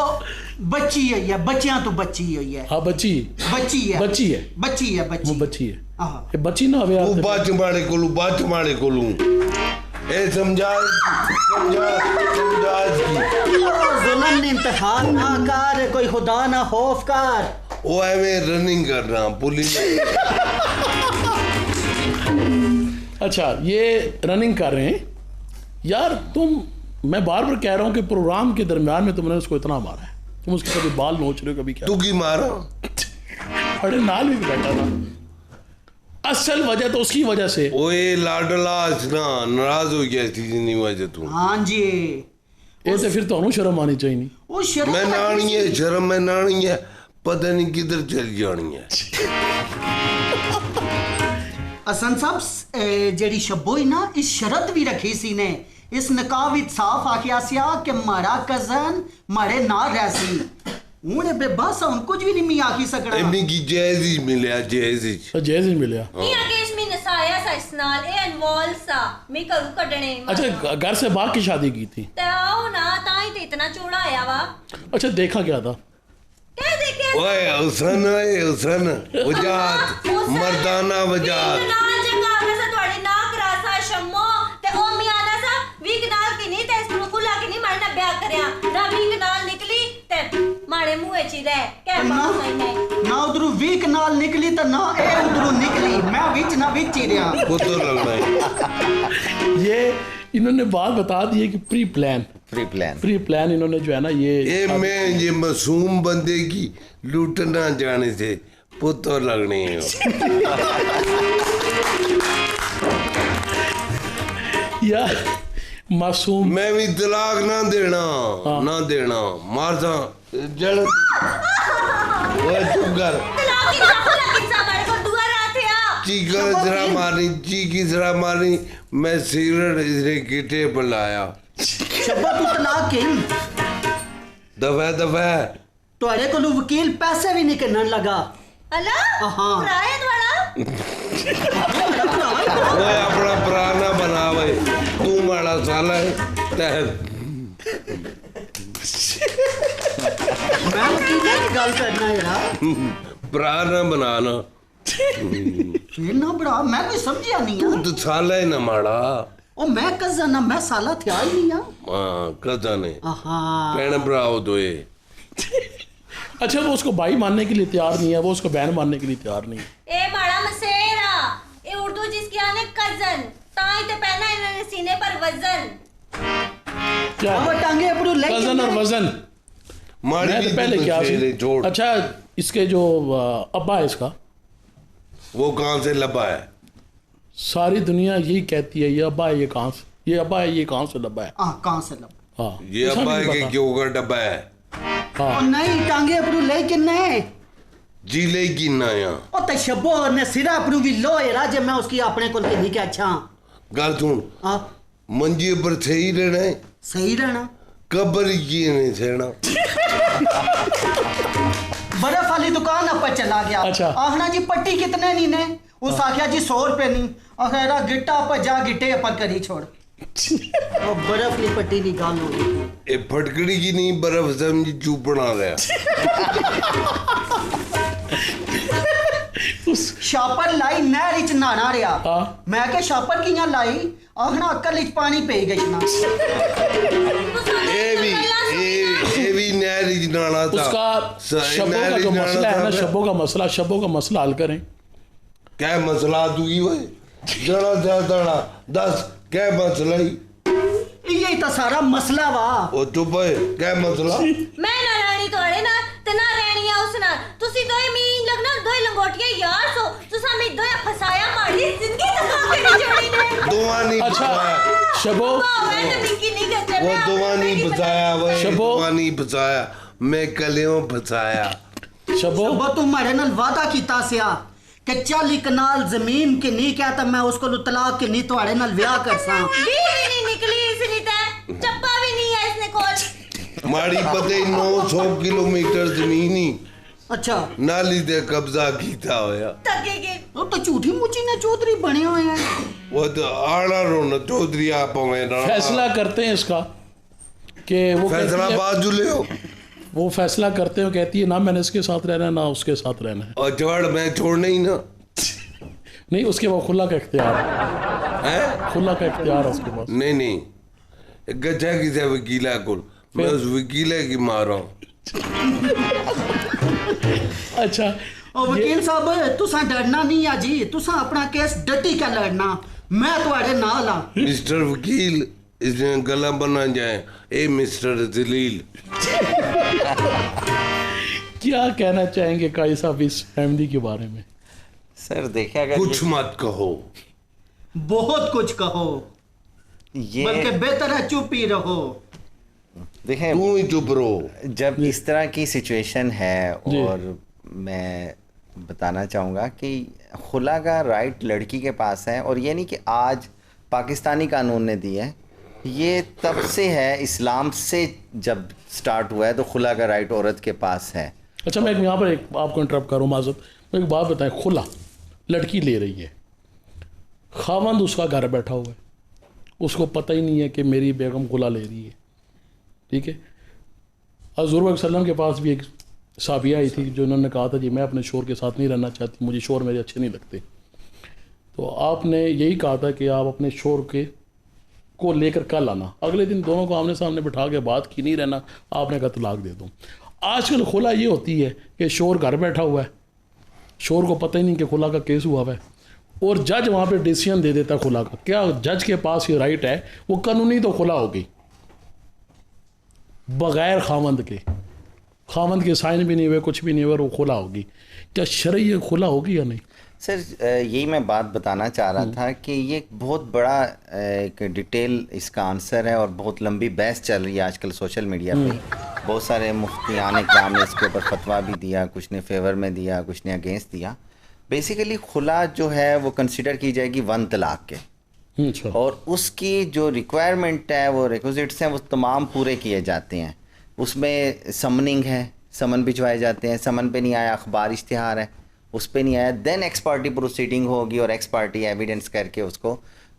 बच्ची है या बच्चियां तो बच्ची हुई है। हाँ, बच्ची है वो बच्ची वो बच्ची है। हाँ। ये बच्ची ना हवे वो बाच मारे कोलू ए समझा जुल्म इंतहाल ना कर, कोई खुदा ना खौफ कर। वो है मैं रनिंग कर रहा पुलिस। अच्छा, ये रनिंग कर रहे हैं यार। मैं बार बार कह रहा हूँ कि प्रोग्राम के दरमियान में तुमने उसको इतना मारा है, तुम उसके कभी बाल नोच रहे हो, कभी क्या। तू की मारा? अरे नाल भी बैठा था, असल वजह तो उसकी वजह से। ओए लाडला ना नाराज हो गया थी जिनी वजह तू। हाँ जी, ये तो फिर तो शर्म आनी चाहिए नहीं। वो शर्म मैं नानी है, शर्म में नानी है, पता नहीं किधर चल जानी है। हसन साहब जेड़ी शब्बोई ना इस शरत भी रखी सी ने, इस निकाह विच साफ आखिया सिया कि मारा कजन मारे ना रहसी हूं बेबस हूं कुछ भी नहीं मी आखी सकड़ा। एमी की जहेज ही मिलिया, जहेज ही मिलिया। नहीं आगे इसमें नसाया सा इसनाल ए अनवॉल सा मैं करू कढने। अच्छा, घर से बाग की शादी की थी ते आओ ना, ताई ते इतना चोड़ा आया वा। अच्छा, देखा क्या था? क्या देखे? ओए हुसन वजात मर्दाना वजात नाल जंगा सा तोड़ी नाक रासा शम्मो ते ओ मियाना सा वीक नाल की नहीं ते इस कुला की नहीं मरना ब्याह करया ना वीक नाल निकली ते मारे मुंह ची रह क्या ना बात है नहीं ना उधरों वीक नाल निकली तो ना ए उधरों निकली, मैं विच ना विच ही रहा। पुत्र लगना है। ये इन्होंने बात बता दी है कि प्री प्लान इन्होंने जो है ना ये मैं ये मासूम बंदे की लूटना जाने से पुत्र लगने हैं। यार मासूम मैं भी तलाक ना देना मारता जड़ वो चुप कर चीखा जरा मारनी मैं सिगरेट इसने गिटे पर लाया शब्बा तू तलाक के दफा तुहारे को वकील पैसे भी नहीं करने लगा। अल्लाह हाँ। राय द्वारा वो अपना पुराना बना भाई तू माड़ा साला है तहत मैं वकील की गल करना यार, पुराना बनाना फिर ना बड़ा मैं कोई समझिया नहीं तू है। तो साला है ना माड़ा ओ मैं कज़न ना मैं साला थे ही नहीं है। हाँ कज़न है हाँ भैन भराओ दोए। अच्छा वो उसको भाई मानने के लिए तैयार नहीं है, वो उसको बहन मानने के लिए तैयार नहीं है। ए माड़ा मसेरा ए उर्दू जिसकी आने कजन ताई ते पहना इन्होंने सीने पर वजन क्या अब टांगे अपरू ले वजन और वजन माड़ी मैं भी तो पहले तो क्या छेड़े जोड़ अच्छा इसके जो अब्बा है इसका, वो कहाँ से लबा है? सारी दुनिया यही कहती है ये अब्बा है ये कहाँ से, ये अब्बा है ये कहाँ से लब्बा है। हाँ कहाँ से लब हाँ ये ऐसा अब्बा नहीं के पता। क्यों का डब्बा है? हाँ ओ नहीं टांगे अपरू ले किन्ने जिले की नाया ओ ते शब्बो ने सिरा अपरू भी लो यार जे मैं उसकी अपने को नहीं क्या अच्छा गल सुन हाँ मंजे पर सही रहना है सही रहना। कब्र की नहीं सहना। बर्फ वाली दुकान पर चला गया। अच्छा। आखना जी पट्टी कितने नी ने उस आख्या जी 100 रुपए नहीं अखेरा गिट्टा पर जा गिट्टे पर करी छोड़ और बर्फ की पट्टी की गाल हो गई। ये फटकड़ी की नहीं बर्फ समझी चूपना गया। शापर लाई नहर इच नहाना रहा। हाँ। मैं के शापर कियां लाई आखना अक्कल इच पानी पे गई ना। ये भी नहर ही नाना था। उसका शब्बों का जो मसला है ना, शब्बों का मसला हल करें। क्या मसला तू ही भाई जड़ा था दस क्या मसला ही यही तो सारा मसला वा। ओ चुप है क्या मसला? मैं ना रानी तोड़े ना ते ना रहनी है उस ना तुसी दोए मीन लगना दोए लंगोटिया यार सो तुसा में दोए फसाया मारी जिंदगी तक के जोड़ी ने दुआ नहीं अच्छा बचाया शबो मैं तो बिकी नहीं करते वो दुआ नहीं बचाया वो शबो। दुआ नहीं बचाया मैं कलियों फसाया। शबो वो तुम्हारे नाल वादा कीता सिया कि 40 कनाल जमीन के नहीं क्या तो मैं उसको तलाक के नहीं तुम्हारे नाल ब्याह कर सा। भी नहीं निकली इसने ते चप्पा भी नहीं है इसने कोल माड़ी पते 900 किलोमीटर जमीन ही अच्छा नाली दे कब्जा कीता होया। थके के वो तो झूठी मुची ने चौधरी बने हुए हैं। वो तो आना रोना चौधरी आप हमें ना फैसला करते हैं इसका कि वो फैसला कहती है- बाजू ले हो वो फैसला करते हो कहती है ना मैंने इसके साथ रहना है ना उसके साथ रहना है। और जड़ मैं छोड़ना ही ना नहीं उसके वो खुला का इख्तियार है, है। खुला का इख्तियार है उसके पास। नहीं गजा किसे वकीला को मैं उस वकीले की मारा हूँ। अच्छा और वकील साहब तुसा डरना नहीं है जी तुसा अपना केस डटी क्या लड़ना मैं तुम्हारे नाल हां। मिस्टर वकील इसमें गला बना जाए ए मिस्टर जलील। क्या कहना चाहेंगे काई साहब इस फैमिली के बारे में? सर देखिए अगर कुछ मत कहो बहुत कुछ कहो ये बल्कि बेहतर है चुप ही रहो। देखें तू ही चुप रहो। जब इस तरह की सिचुएशन है जी। और मैं बताना चाहूँगा कि खुला का राइट लड़की के पास है और ये नहीं कि आज पाकिस्तानी कानून ने दिया है, ये तब से है इस्लाम से जब स्टार्ट हुआ है तो खुला का राइट औरत के पास है। अच्छा मैं यहाँ पर एक आपको इंटरप्ट करूँ माजत मैं एक बात बताएं। खुला लड़की ले रही है, खावंद उसका घर बैठा हुआ है, उसको पता ही नहीं है कि मेरी बेगम खुला ले रही है। ठीक है, हज़ूर वसल्लम के पास भी एक साबिया आई थी जो उन्होंने कहा था जी मैं अपने शोर के साथ नहीं रहना चाहती, मुझे शोर मेरे अच्छे नहीं लगते। तो आपने यही कहा था कि आप अपने शोर के को लेकर कल आना, अगले दिन दोनों को आमने सामने बिठा के बात की नहीं रहना, आपने कहा तलाक दे दूँ। आजकल खुला ये होती है कि शोर घर बैठा हुआ है, शोर को पता ही नहीं कि खुला का केस हुआ है, और जज वहाँ पे डिसीजन दे देता खुला का। क्या जज के पास ये राइट है? वो कानूनी तो खुला होगी, बगैर खामंद के साइन भी नहीं हुए, कुछ भी नहीं हुए, वो खुला होगी। क्या शरई ये खुला होगी या नहीं? सर यही मैं बात बताना चाह रहा था कि ये एक बहुत बड़ा एक डिटेल इसका आंसर है, और बहुत लंबी बहस चल रही है आजकल सोशल मीडिया पे। बहुत सारे मुफ्तियान इकराम ने इसके ऊपर फतवा भी दिया, कुछ ने फेवर में दिया, कुछ ने अगेंस्ट दिया। बेसिकली खुला जो है वो कंसिडर की जाएगी 1 तलाक के, अच्छा। और उसकी जो रिक्वायरमेंट है, वो रिक्विजिट्स हैं, वो तमाम पूरे किए जाते हैं। उसमें समनिंग है, समन भिजवाए जाते हैं, समन पे नहीं आया, अखबार इश्तिहार है, उस पर नहीं आया, देन एक्स पार्टी प्रोसीडिंग होगी और एक्स पार्टी एविडेंस करके उसको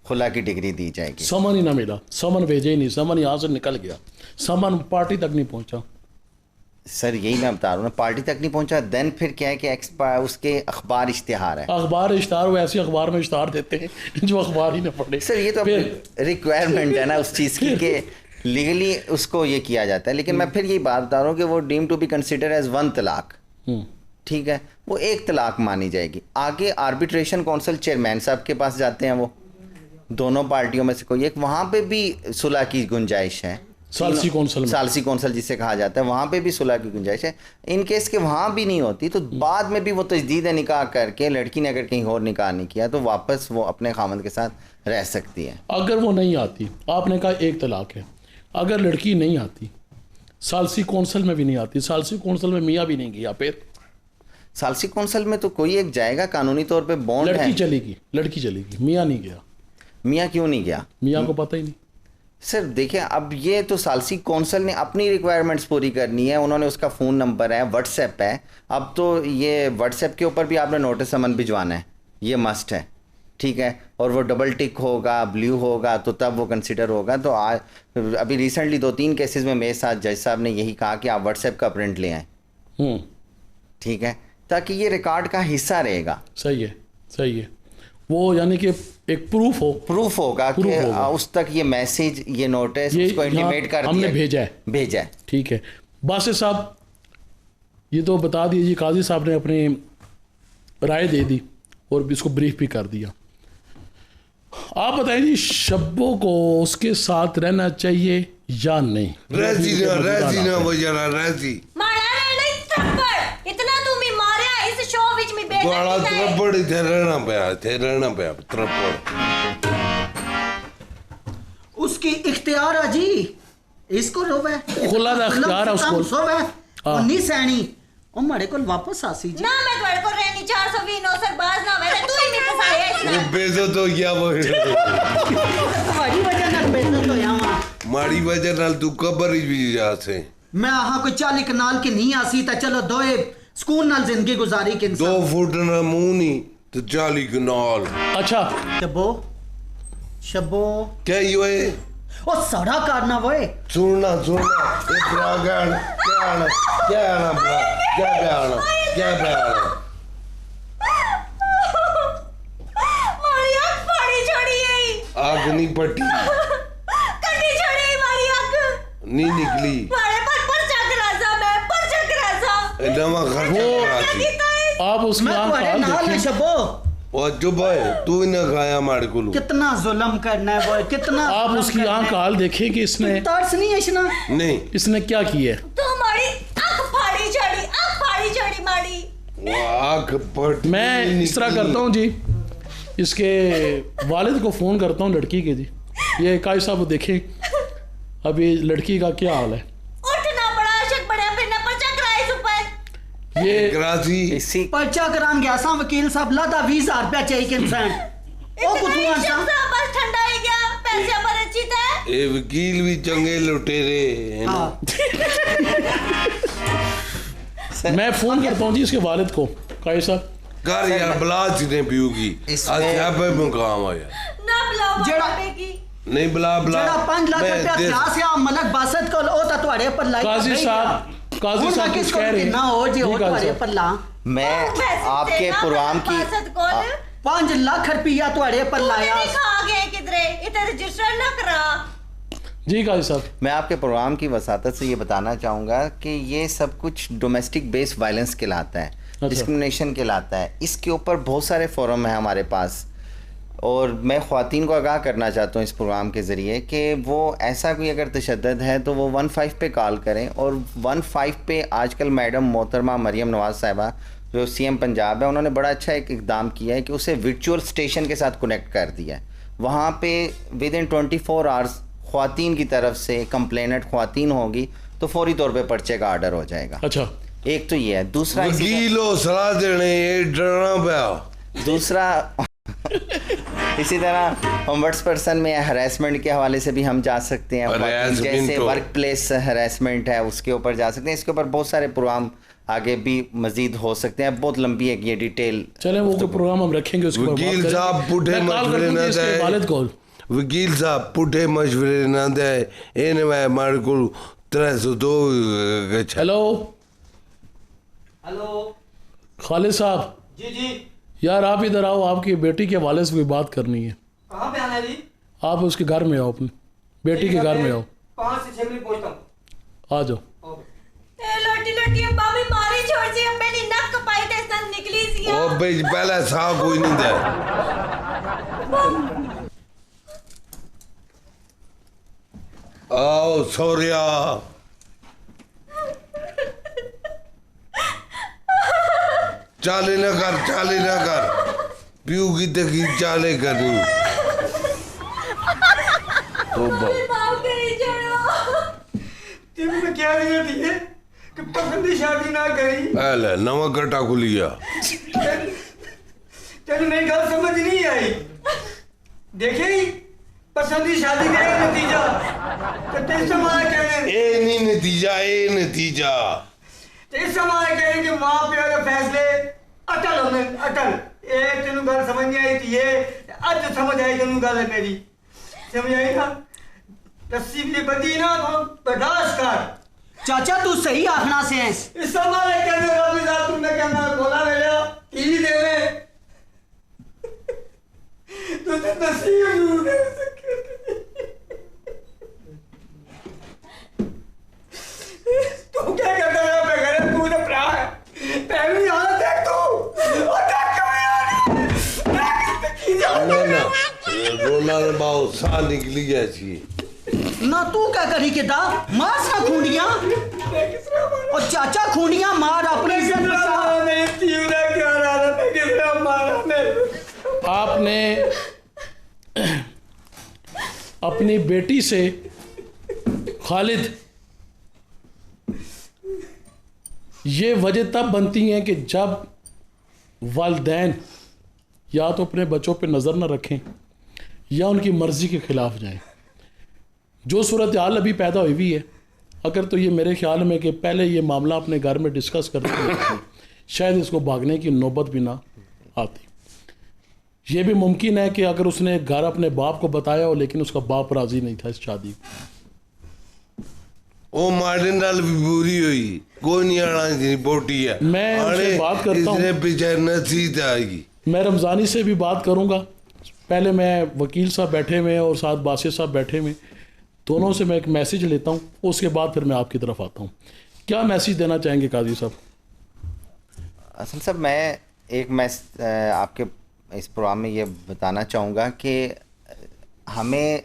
खुला की डिग्री दी जाएगी। समन ही ना मिला, समन भेजे ही नहीं, समन यहाँ से निकल गया, समन पार्टी तक नहीं पहुँचा। सर यही मैं बता रहा हूँ ना, पार्टी तक नहीं पहुँचा, देन फिर क्या है कि उसके अखबार इश्तिहार है। अखबार इश्तार वो ऐसे अखबार में इश्तार देते हैं जो अखबार ही ना पढ़े। सर ये तो रिक्वायरमेंट है ना उस चीज़ की कि लीगली उसको ये किया जाता है। लेकिन मैं फिर यही बात बता रहा हूँ कि वो deem to be consider as 1 तलाक, ठीक है, वो 1 तलाक मानी जाएगी। आगे आर्बिट्रेशन काउंसिल चेयरमैन साहब के पास जाते हैं, वो दोनों पार्टियों में से कोई एक, वहाँ पे भी सुलह की गुंजाइश है। सालसी कौंसल जिसे कहा जाता है, वहाँ पे भी सुलह की गुंजाइश है। इन केस के वहाँ भी नहीं होती तो बाद में भी वो तजदीद निकाह करके, लड़की ने अगर कहीं और निकाह नहीं किया तो वापस वो अपने खामद के साथ रह सकती है। अगर वो नहीं आती, आपने कहा 1 तलाक है, अगर लड़की नहीं आती, सालसी कौंसल में भी नहीं आती, सालसी कौंसल में मियाँ भी नहीं गया, फिर सालसी कौंसल में तो कोई एक जाएगा, कानूनी तौर पे बॉन्ड है। लड़की चलेगी, मियाँ नहीं गया। मियाँ क्यों नहीं गया? मियाँ को पता ही नहीं। सर देखिए, अब ये तो सालसी कौंसल ने अपनी रिक्वायरमेंट्स पूरी करनी है, उन्होंने उसका फ़ोन नंबर है, व्हाट्सएप है। अब तो ये व्हाट्सएप के ऊपर भी आपने नोटिस समन भिजवाना है, ये मस्ट है, ठीक है, और वो डबल टिक होगा, ब्लू होगा, तो तब वो कंसिडर होगा। तो आज अभी रिसेंटली 2-3 केसेस में मेरे साथ जज साहब ने यही कहा कि आप व्हाट्सएप का प्रिंट ले आएँ, ठीक है, ताकि ये रिकॉर्ड का हिस्सा रहेगा। सही है, वो यानी कि एक प्रूफ होगा कि उस तक ये मैसेज, ये नोटिस उसको इंटीमेट कर हमने भेजा है, ठीक है। बासित साहब ये तो बता दीजिए, काजी साहब ने अपनी राय दे दी और इसको ब्रीफ भी कर दिया। आप बताइए जी, शब्बों को उसके साथ रहना चाहिए या नहीं? इतना तू मी मारया इस शो विच में बेटा बड़ा त्रप्पड़ इधर रहना पे उसकी इख्तियार है जी, इसको रोवे खुला दा इख्तियार है उसको, सोवे और नी सैनी ओ मारे को वापस आसी जी ना। मैं तुम्हारे को रहनी 420 नो सर बाज ना वेले तू ही मेरे फसाया वो बेइज्जत हो गया वो तुम्हारी वजह नाल बेइज्जत होया वा, मारी वजह नाल तू कबर ही भी जा से। मैं आहा कोई 40 कनाल के नहीं आसी ता चलो दोए स्कूल नाल जिंदगी गुजारी के 2 फुट ना मुंह नहीं तो 40 कनाल। अच्छा शब्बो क्या ये ओ सड़ा करना वो सुनना ये प्रागण क्या मारी आंख फाड़ी छोड़ी है, आग नहीं पट्टी कटी छोड़ी मारी आंख नहीं निकली, मारे पर चक्रासा नवा खर्चा आप उसकी आंख काल देखिए। शब्बो वो जो भाई तू ना खाया मार को कितना जुल्म करना है वो, कितना आप उसकी आंख हाल देखें कि इसने तरस नहीं है इसना, नहीं इसने क्या किया है। तू मारी आंख फाड़ी छोड़ी मारी वो आंख पट। मैं इस तरह करता हूँ जी, इसके वालिद को फ़ोन करता हूँ लड़की के जी, ये काजी साहब देखें अभी लड़की का क्या हाल है। ये इसी पर्चा करान गया सा वकील साहब लादा 20,000 रुपया चाहिए कि इंसान ओ कुतुआ सा बस ठंडा ही गया, पैसे पर अच्छी थे। ये वकील भी चंगे लुटेरे हैं ना। मैं फोन करता हूँ जी इसके वालिद को, काजी साहब कर यार बलाच ने पियूगी आज पे मुकाम आया ना बुलाओ जेड़ा नहीं बुला जेड़ा 5 लाख रुपया इतिहास या मलक बासत को ओ ता तुम्हारे पर लाई काजी साहब कुछ कह रहे हैं ना हो जी, हो तुम्हारे पर ला मैं आपके प्रोग्राम की 5 लाख रुपया तुम्हारे पर लाया। किधरे इधर रजिस्टर ना करा। जी काजी साहब, मैं आपके प्रोग्राम की वसातत से ये बताना चाहूँगा कि ये सब कुछ डोमेस्टिक बेस्ड वायलेंस कहलाता है, डिस्क्रिमिनेशन कहलाता है। इसके ऊपर बहुत सारे फोरम हैं हमारे पास, और मैं ख़वातीन को आगाह करना चाहता हूँ इस प्रोग्राम के ज़रिए कि वो ऐसा कोई अगर तशद्दुद है तो वो 15 पे कॉल करें। और 15 पे आजकल मैडम मोहतरमा मरियम नवाज़ साहिबा जो CM पंजाब है, उन्होंने बड़ा अच्छा एक इक़दाम किया है कि उसे वर्चुअल स्टेशन के साथ कनेक्ट कर दिया है। वहाँ पे विद इन 24 आवर्स ख़वातीन की तरफ से कंप्लेनेंट ख़वातीन होगी तो फौरी तौर पे पर्चे का आर्डर हो जाएगा। अच्छा, एक तो ये है। दूसरा वकीलो सलाह देने ये डरना पाया। दूसरा इसी तरह होमवर्ड्स पर्सन में हरासमेंट के हवाले से भी हम जा सकते हैं, जैसे वर्क प्लेस हरासमेंट है उसके ऊपर जा सकते हैं। इसके ऊपर बहुत सारे प्रोग्राम आगे भी मजीद हो सकते हैं, बहुत लंबी है ये डिटेल। चलें वो प्रोग्राम हम रखेंगे उसके ऊपर। वकील साहब पुठे मशवरे ना दे, वालिद को वकील साहब पुठे मशवरे ना दे, इन मैं मार को 302। हेलो हेलो खालिद साहब, जी जी, यार आप इधर आओ, आपकी बेटी के वाले से कोई बात करनी है। कहाँ पे आना है जी? आप उसके घर में आओ, अपनी बेटी के घर में आओ। 5 से 6 मिनट पहुँचता हूँ। आ जाओ। ए लोटी लोटी अब्बा भी मारी छोड़ सी अपनी नक कपाई ते सन निकली सी। ओ भाई पहले सा कोई नहीं दे। आओ सौर्या, चाले ना कर पीऊ की तकी चाले करनी। माफ करी छोड़ो। तेरे में क्या जरूरत है कि पसंदी शादी ना करी? पहले नवा कटा खुलिया। तेरी मेरी गल समझ नहीं आई। देखे ही पसंदी शादी का नतीजा तो तेरे समाज कहने ए नहीं नतीजा, ए नतीजा तेरे समाज कहने कि माँ प्यो के फैसले अटल होने अटल। ए तेनू गल समझ नहीं आई थी, ये अज समझ आई तेनू गल है मेरी, समझ आई ना? रस्सी भी बदी ना तो बर्दाश्त कर। चाचा तू सही आखना से है। इस समाज कहने रब साहब तुमने कहना बोला मेरा टीवी देवे तो नसीब जरूर दे सके। तू क्या करता है अपने घर? तू तो प्रा है पहली हालत देख तू और देख ना ना रोना बाओ सा निकली ऐसी ना तू क्या करी के दा मार सा खूंडियां और चाचा खूंडियां मार अपनी इज्जत बचा। मेरी तीवरा क्या रहा था किसने मारा मेरे? आपने अपनी बेटी से खालिद ये वजह तब बनती है कि जब वालिदैन या तो अपने बच्चों पे नज़र न रखें या उनकी मर्ज़ी के ख़िलाफ़ जाएं। जो सूरत हाल अभी पैदा हुई हुई है, अगर तो ये मेरे ख्याल में कि पहले ये मामला अपने घर में डिस्कस करते शायद इसको भागने की नौबत भी ना आती। ये भी मुमकिन है कि अगर उसने घर अपने बाप को बताया हो लेकिन उसका बाप राज़ी नहीं था इस शादी ओ मार्टिन नाल भी बुरी हुई, कोई नहीं आना जी बोटी है। मैं उनसे बात करता हूँ, इसने पीछे नसीहत आएगी। मैं रमज़ानी से भी बात करूँगा। पहले मैं वकील साहब बैठे हुए और साथ बासिर साहब बैठे हुए, दोनों से मैं एक मैसेज लेता हूँ, उसके बाद फिर मैं आपकी तरफ आता हूँ। क्या मैसेज देना चाहेंगे काजी साहब? असल साहब मैं एक मैसेज आपके इस प्रोग्राम में ये बताना चाहूँगा कि हमें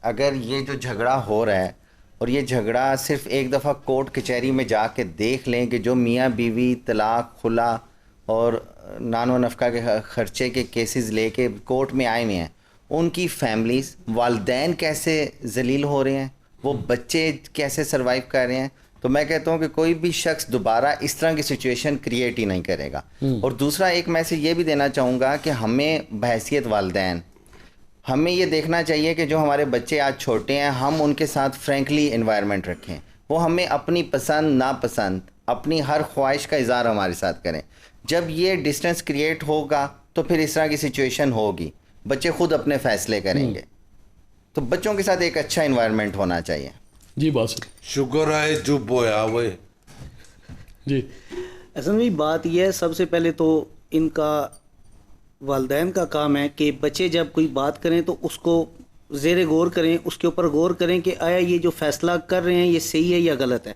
अगर ये जो झगड़ा हो रहा है और ये झगड़ा सिर्फ एक दफ़ा कोर्ट कचहरी में जाके देख लें कि जो मियाँ बीवी तलाक खुला और नानो नफ़का के ख़र्चे के केसेस लेके कोर्ट में आए हुए हैं, उनकी फैमिलीज़ वालिदैन कैसे जलील हो रहे हैं, वो बच्चे कैसे सरवाइव कर रहे हैं, तो मैं कहता हूँ कि कोई भी शख्स दोबारा इस तरह की सिचुएशन क्रिएट ही नहीं करेगा। और दूसरा एक मैसेज ये भी देना चाहूँगा कि हमें बहैसियत वालिदैन हमें ये देखना चाहिए कि जो हमारे बच्चे आज छोटे हैं हम उनके साथ फ्रैंकली इन्वायरमेंट रखें, वो हमें अपनी पसंद नापसंद अपनी हर ख्वाहिश का इज़हार हमारे साथ करें। जब ये डिस्टेंस क्रिएट होगा तो फिर इस तरह की सिचुएशन होगी, बच्चे खुद अपने फ़ैसले करेंगे। तो बच्चों के साथ एक अच्छा इन्वायरमेंट होना चाहिए। जी बस शुक्र है चुप होया वे जी। असल में बात यह है, सबसे पहले तो इनका वालिदैन का काम है कि बच्चे जब कोई बात करें तो उसको ज़ेरे गौर करें, उसके ऊपर गौर करें कि आया ये जो फैसला कर रहे हैं ये सही है या गलत है।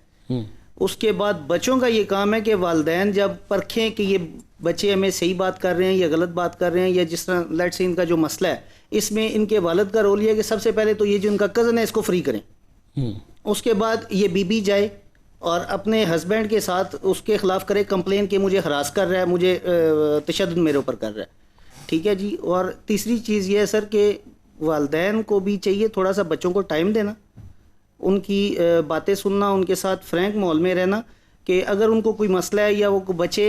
उसके बाद बच्चों का ये काम है कि वालिदैन जब परखें कि ये बच्चे हमें सही बात कर रहे हैं या गलत बात कर रहे हैं, या जिस तरह लेट से इनका जो मसला है इसमें इनके वालिद का रोल ये है कि सबसे पहले तो ये जो उनका कज़न है इसको फ्री करें। उसके बाद ये बीबी जाए और अपने हस्बैंड के साथ उसके ख़िलाफ़ करे कंप्लेन कि मुझे हरास कर रहा है, मुझे तशद्दुद मेरे ऊपर कर रहा है। ठीक है जी। और तीसरी चीज़ ये है सर कि वालिदैन को भी चाहिए थोड़ा सा बच्चों को टाइम देना, उनकी बातें सुनना, उनके साथ फ्रैंक माहौल में रहना कि अगर उनको कोई मसला है या वो बच्चे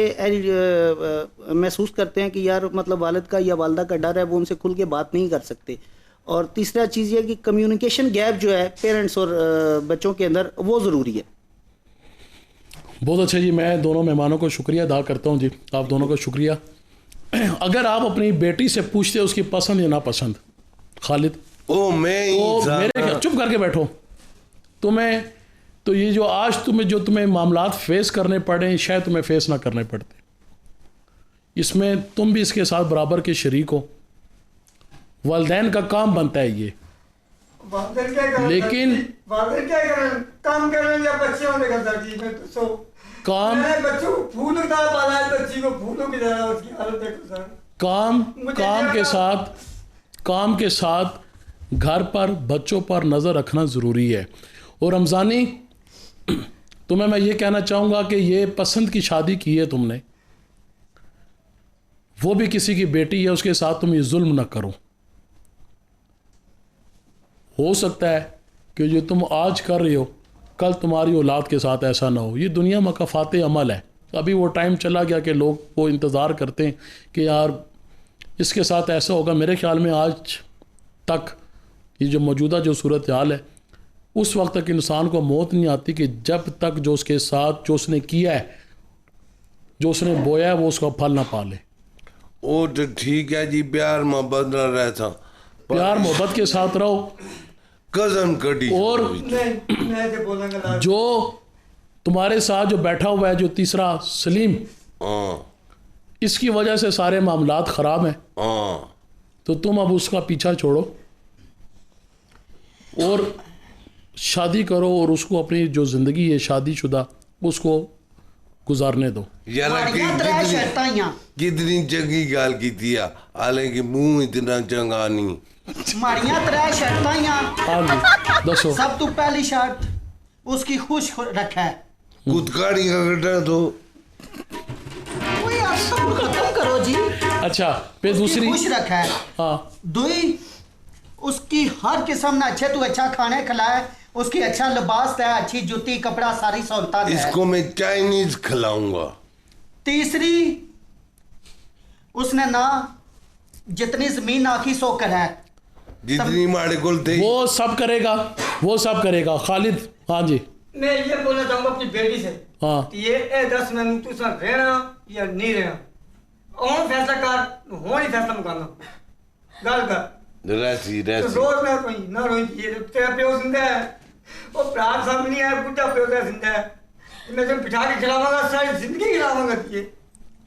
महसूस करते हैं कि यार मतलब वालिद का या वालदा का डर है, वो उनसे खुल के बात नहीं कर सकते। और तीसरा चीज़ ये कि कम्युनिकेशन गैप जो है पेरेंट्स और बच्चों के अंदर वो ज़रूरी है। बहुत अच्छा जी, मैं दोनों मेहमानों को शुक्रिया अदा करता हूँ जी, आप दोनों को शुक्रिया। अगर आप अपनी बेटी से पूछते उसकी पसंद या नापसंद खालिद, ओ मैं तो मेरे चुप करके बैठो, तुम्हें तो ये जो आज तुम्हें मामलात फेस करने पड़े शायद तुम्हें फेस ना करने पड़ते। इसमें तुम भी इसके साथ बराबर के शरीक हो, वालिदैन का काम बनता है ये। लेकिन क्या करें, काम कर रहे हैं या बच्चे होने का तरजीह में तो काम बच्चों फूलों की तरह पाला है, बच्ची को फूलों की तरह उसकी हालत देखो सर। काम के साथ घर पर बच्चों पर नज़र रखना ज़रूरी है। और रमज़ानी, तुम्हें मैं ये कहना चाहूँगा कि ये पसंद की शादी की है तुमने, वो भी किसी की बेटी है, उसके साथ तुम ये जुल्म ना करो। हो सकता है कि जो तुम आज कर रहे हो कल तुम्हारी औलाद के साथ ऐसा ना हो। ये दुनिया मकफ़ात अमल है। अभी वो टाइम चला गया कि लोग वो इंतज़ार करते हैं कि यार इसके साथ ऐसा होगा। मेरे ख्याल में आज तक ये जो मौजूदा जो सूरत हाल है, उस वक्त तक इंसान को मौत नहीं आती कि जब तक जो उसके साथ जो उसने किया है, जो उसने बोया है, वो उसका फल ना पाले। ओ तो ठीक है जी, प्यार मोहब्बत ना रहता, प्यार मोहब्बत के साथ रहो। कजन कटी और जो तुम्हारे साथ जो बैठा हुआ है, जो तीसरा सलीम, इसकी वजह से सारे मामलात ख़राब हैं। तो तुम अब उसका पीछा छोड़ो और शादी करो और उसको अपनी जो ज़िंदगी है शादीशुदा उसको गुजारने दो। कितनी चंगी गाल की थी, हालांकि मुंह इतना चंगा नहीं। माड़ियां त्रै शर्तां ही हाँ दसो। सब तो पहली शर्त उसकी खुश रखा है। कुतकाड़ी का गड्ढा तो खत्म करो जी। अच्छा, फिर दूसरी खुश रखा है। हाँ, दुई उसकी हर किस्म ने अच्छे तो अच्छा खाने खिलाए, उसकी अच्छा लिबास है, अच्छी जूती कपड़ा सारी सहूलता है। इसको मैं चाइनीज खिलाऊंगा। तीसरी उसने ना जितनी जमीन आखी सो कर है, जितनी माड़े कुल थे वो सब करेगा, वो सब करेगा। खालिद, हाँ जी। मैं ये बोलना चाहूंगा अपनी बेटी से, हाँ, ये 10 मिनट तू साथ रहना या नहीं रहना, और फैसला कर, हो नहीं फैसला मुकाना गल कर रैसी तो रैसी रोज ना रोई ये तेरा प्यो जिंदा है, वो प्राण सामने नहीं आया, बुढ़ा प्यो तेरा जिंदा है, मैं तुम बिठा के खिलाऊंगा, सारी जिंदगी खिलाऊंगा। ये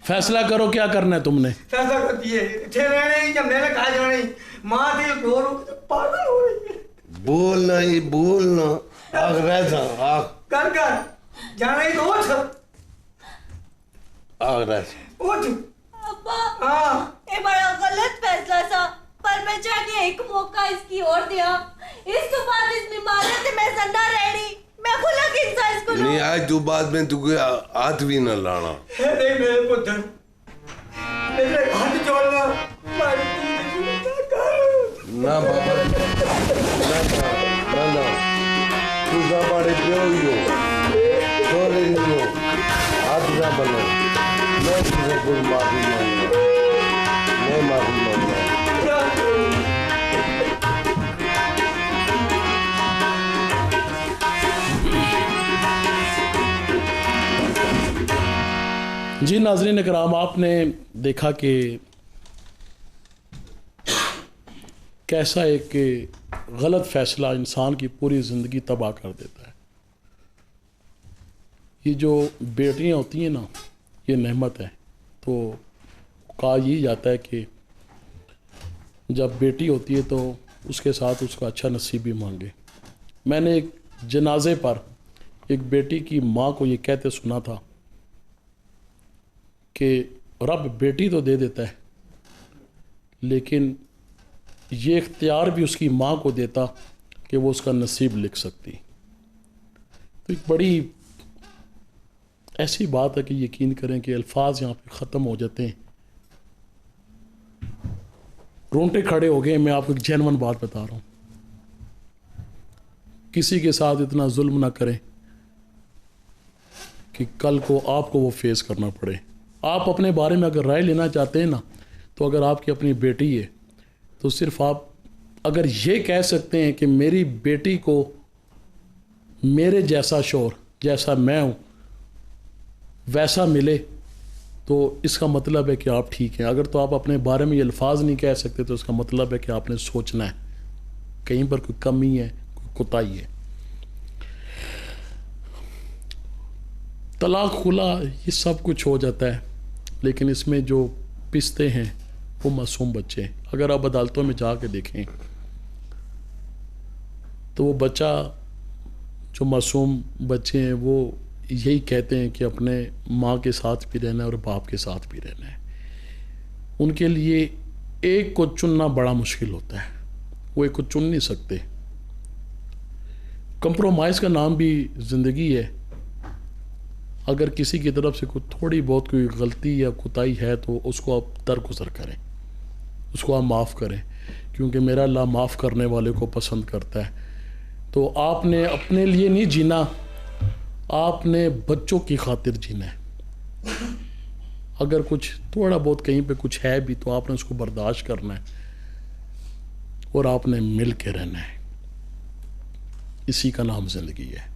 फैसला करो क्या करना है तुमने। फैसला करती है इतने रहने या मैंने कहा जाना नहीं, माँ थी रो रो के पागल हो रही है। बोलना ही बोलना, आग रहता आग कर जाना ही तो उठ आग रहता उठ। अब्बा, हाँ ये बड़ा गलत फैसला था, पर मैं चाहती एक मौका इसकी और दिया। इस तो बाद इस बीमारी से मैं जिंदा रहनी, मैं खुला कि इंसान इसको नहीं। आज तो बाद में तुझे हाथ भी न लाना। नहीं मेरे पुत्र, मेरे हाथ जोड़ना, ना बाबा ना तू हमारे प्यो ही हो, छोड़े नहीं हो, हाथ ना बनो। मैं तुझे कोई माफी मांगूंगा, मैं माफी मांगूंगा। जी नाज़रीन इकराम, आपने देखा कि कैसा एक गलत फैसला इंसान की पूरी ज़िंदगी तबाह कर देता है। ये जो बेटियां होती हैं ना, ये नेमत है। तो कहा यही जाता है कि जब बेटी होती है तो उसके साथ उसका अच्छा नसीब भी मांगे। मैंने एक जनाजे पर एक बेटी की माँ को ये कहते सुना था कि रब बेटी तो दे देता है, लेकिन ये इख्तियार भी उसकी माँ को देता कि वो उसका नसीब लिख सकती। तो एक बड़ी ऐसी बात है कि यकीन करें कि अल्फाज यहाँ पे ख़त्म हो जाते हैं, रोंगटे खड़े हो गए। मैं आपको एक जेन्युइन बात बता रहा हूँ, किसी के साथ इतना जुल्म ना करें कि कल को आपको वो फेस करना पड़े। आप अपने बारे में अगर राय लेना चाहते हैं ना, तो अगर आपकी अपनी बेटी है तो सिर्फ आप अगर ये कह सकते हैं कि मेरी बेटी को मेरे जैसा शौहर जैसा मैं हूँ वैसा मिले, तो इसका मतलब है कि आप ठीक हैं। अगर तो आप अपने बारे में ये अल्फाज नहीं कह सकते तो इसका मतलब है कि आपने सोचना है कहीं पर कोई कमी है, कोई कोताही है। तलाक खुला ये सब कुछ हो जाता है, लेकिन इसमें जो पिसते हैं वो मासूम बच्चे हैं। अगर आप अदालतों में जाके देखें तो वो बच्चा, जो मासूम बच्चे हैं, वो यही कहते हैं कि अपने माँ के साथ भी रहना है और बाप के साथ भी रहना है। उनके लिए एक को चुनना बड़ा मुश्किल होता है, वो एक को चुन नहीं सकते। कंप्रोमाइज़ का नाम भी ज़िंदगी है। अगर किसी की तरफ से कोई थोड़ी बहुत कोई गलती या कोताही है तो उसको आप दरगुजर करें, उसको आप माफ़ करें, क्योंकि मेरा अल्लाह माफ़ करने वाले को पसंद करता है। तो आपने अपने लिए नहीं जीना, आपने बच्चों की खातिर जीना है। अगर कुछ थोड़ा बहुत कहीं पे कुछ है भी तो आपने उसको बर्दाश्त करना है और आपने मिल के रहना है। इसी का नाम ज़िंदगी है।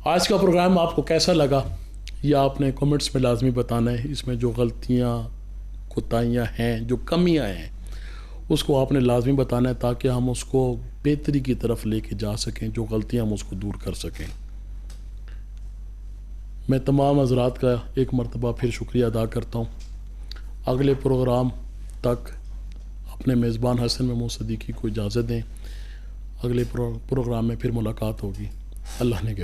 आज का प्रोग्राम आपको कैसा लगा ये आपने कमेंट्स में लाजमी बताना है। इसमें जो गलतियाँ कोताहियाँ हैं, जो कमियाँ हैं, उसको आपने लाजमी बताना है ताकि हम उसको बेहतरी की तरफ लेके जा सकें, जो गलतियाँ हम उसको दूर कर सकें। मैं तमाम हज़रात का एक मरतबा फिर शुक्रिया अदा करता हूँ। अगले प्रोग्राम तक अपने मेज़बान हसन महमूद सदीकी को इजाज़त दें। अगले प्रोग्राम में फिर मुलाकात होगी। अल्लाह ने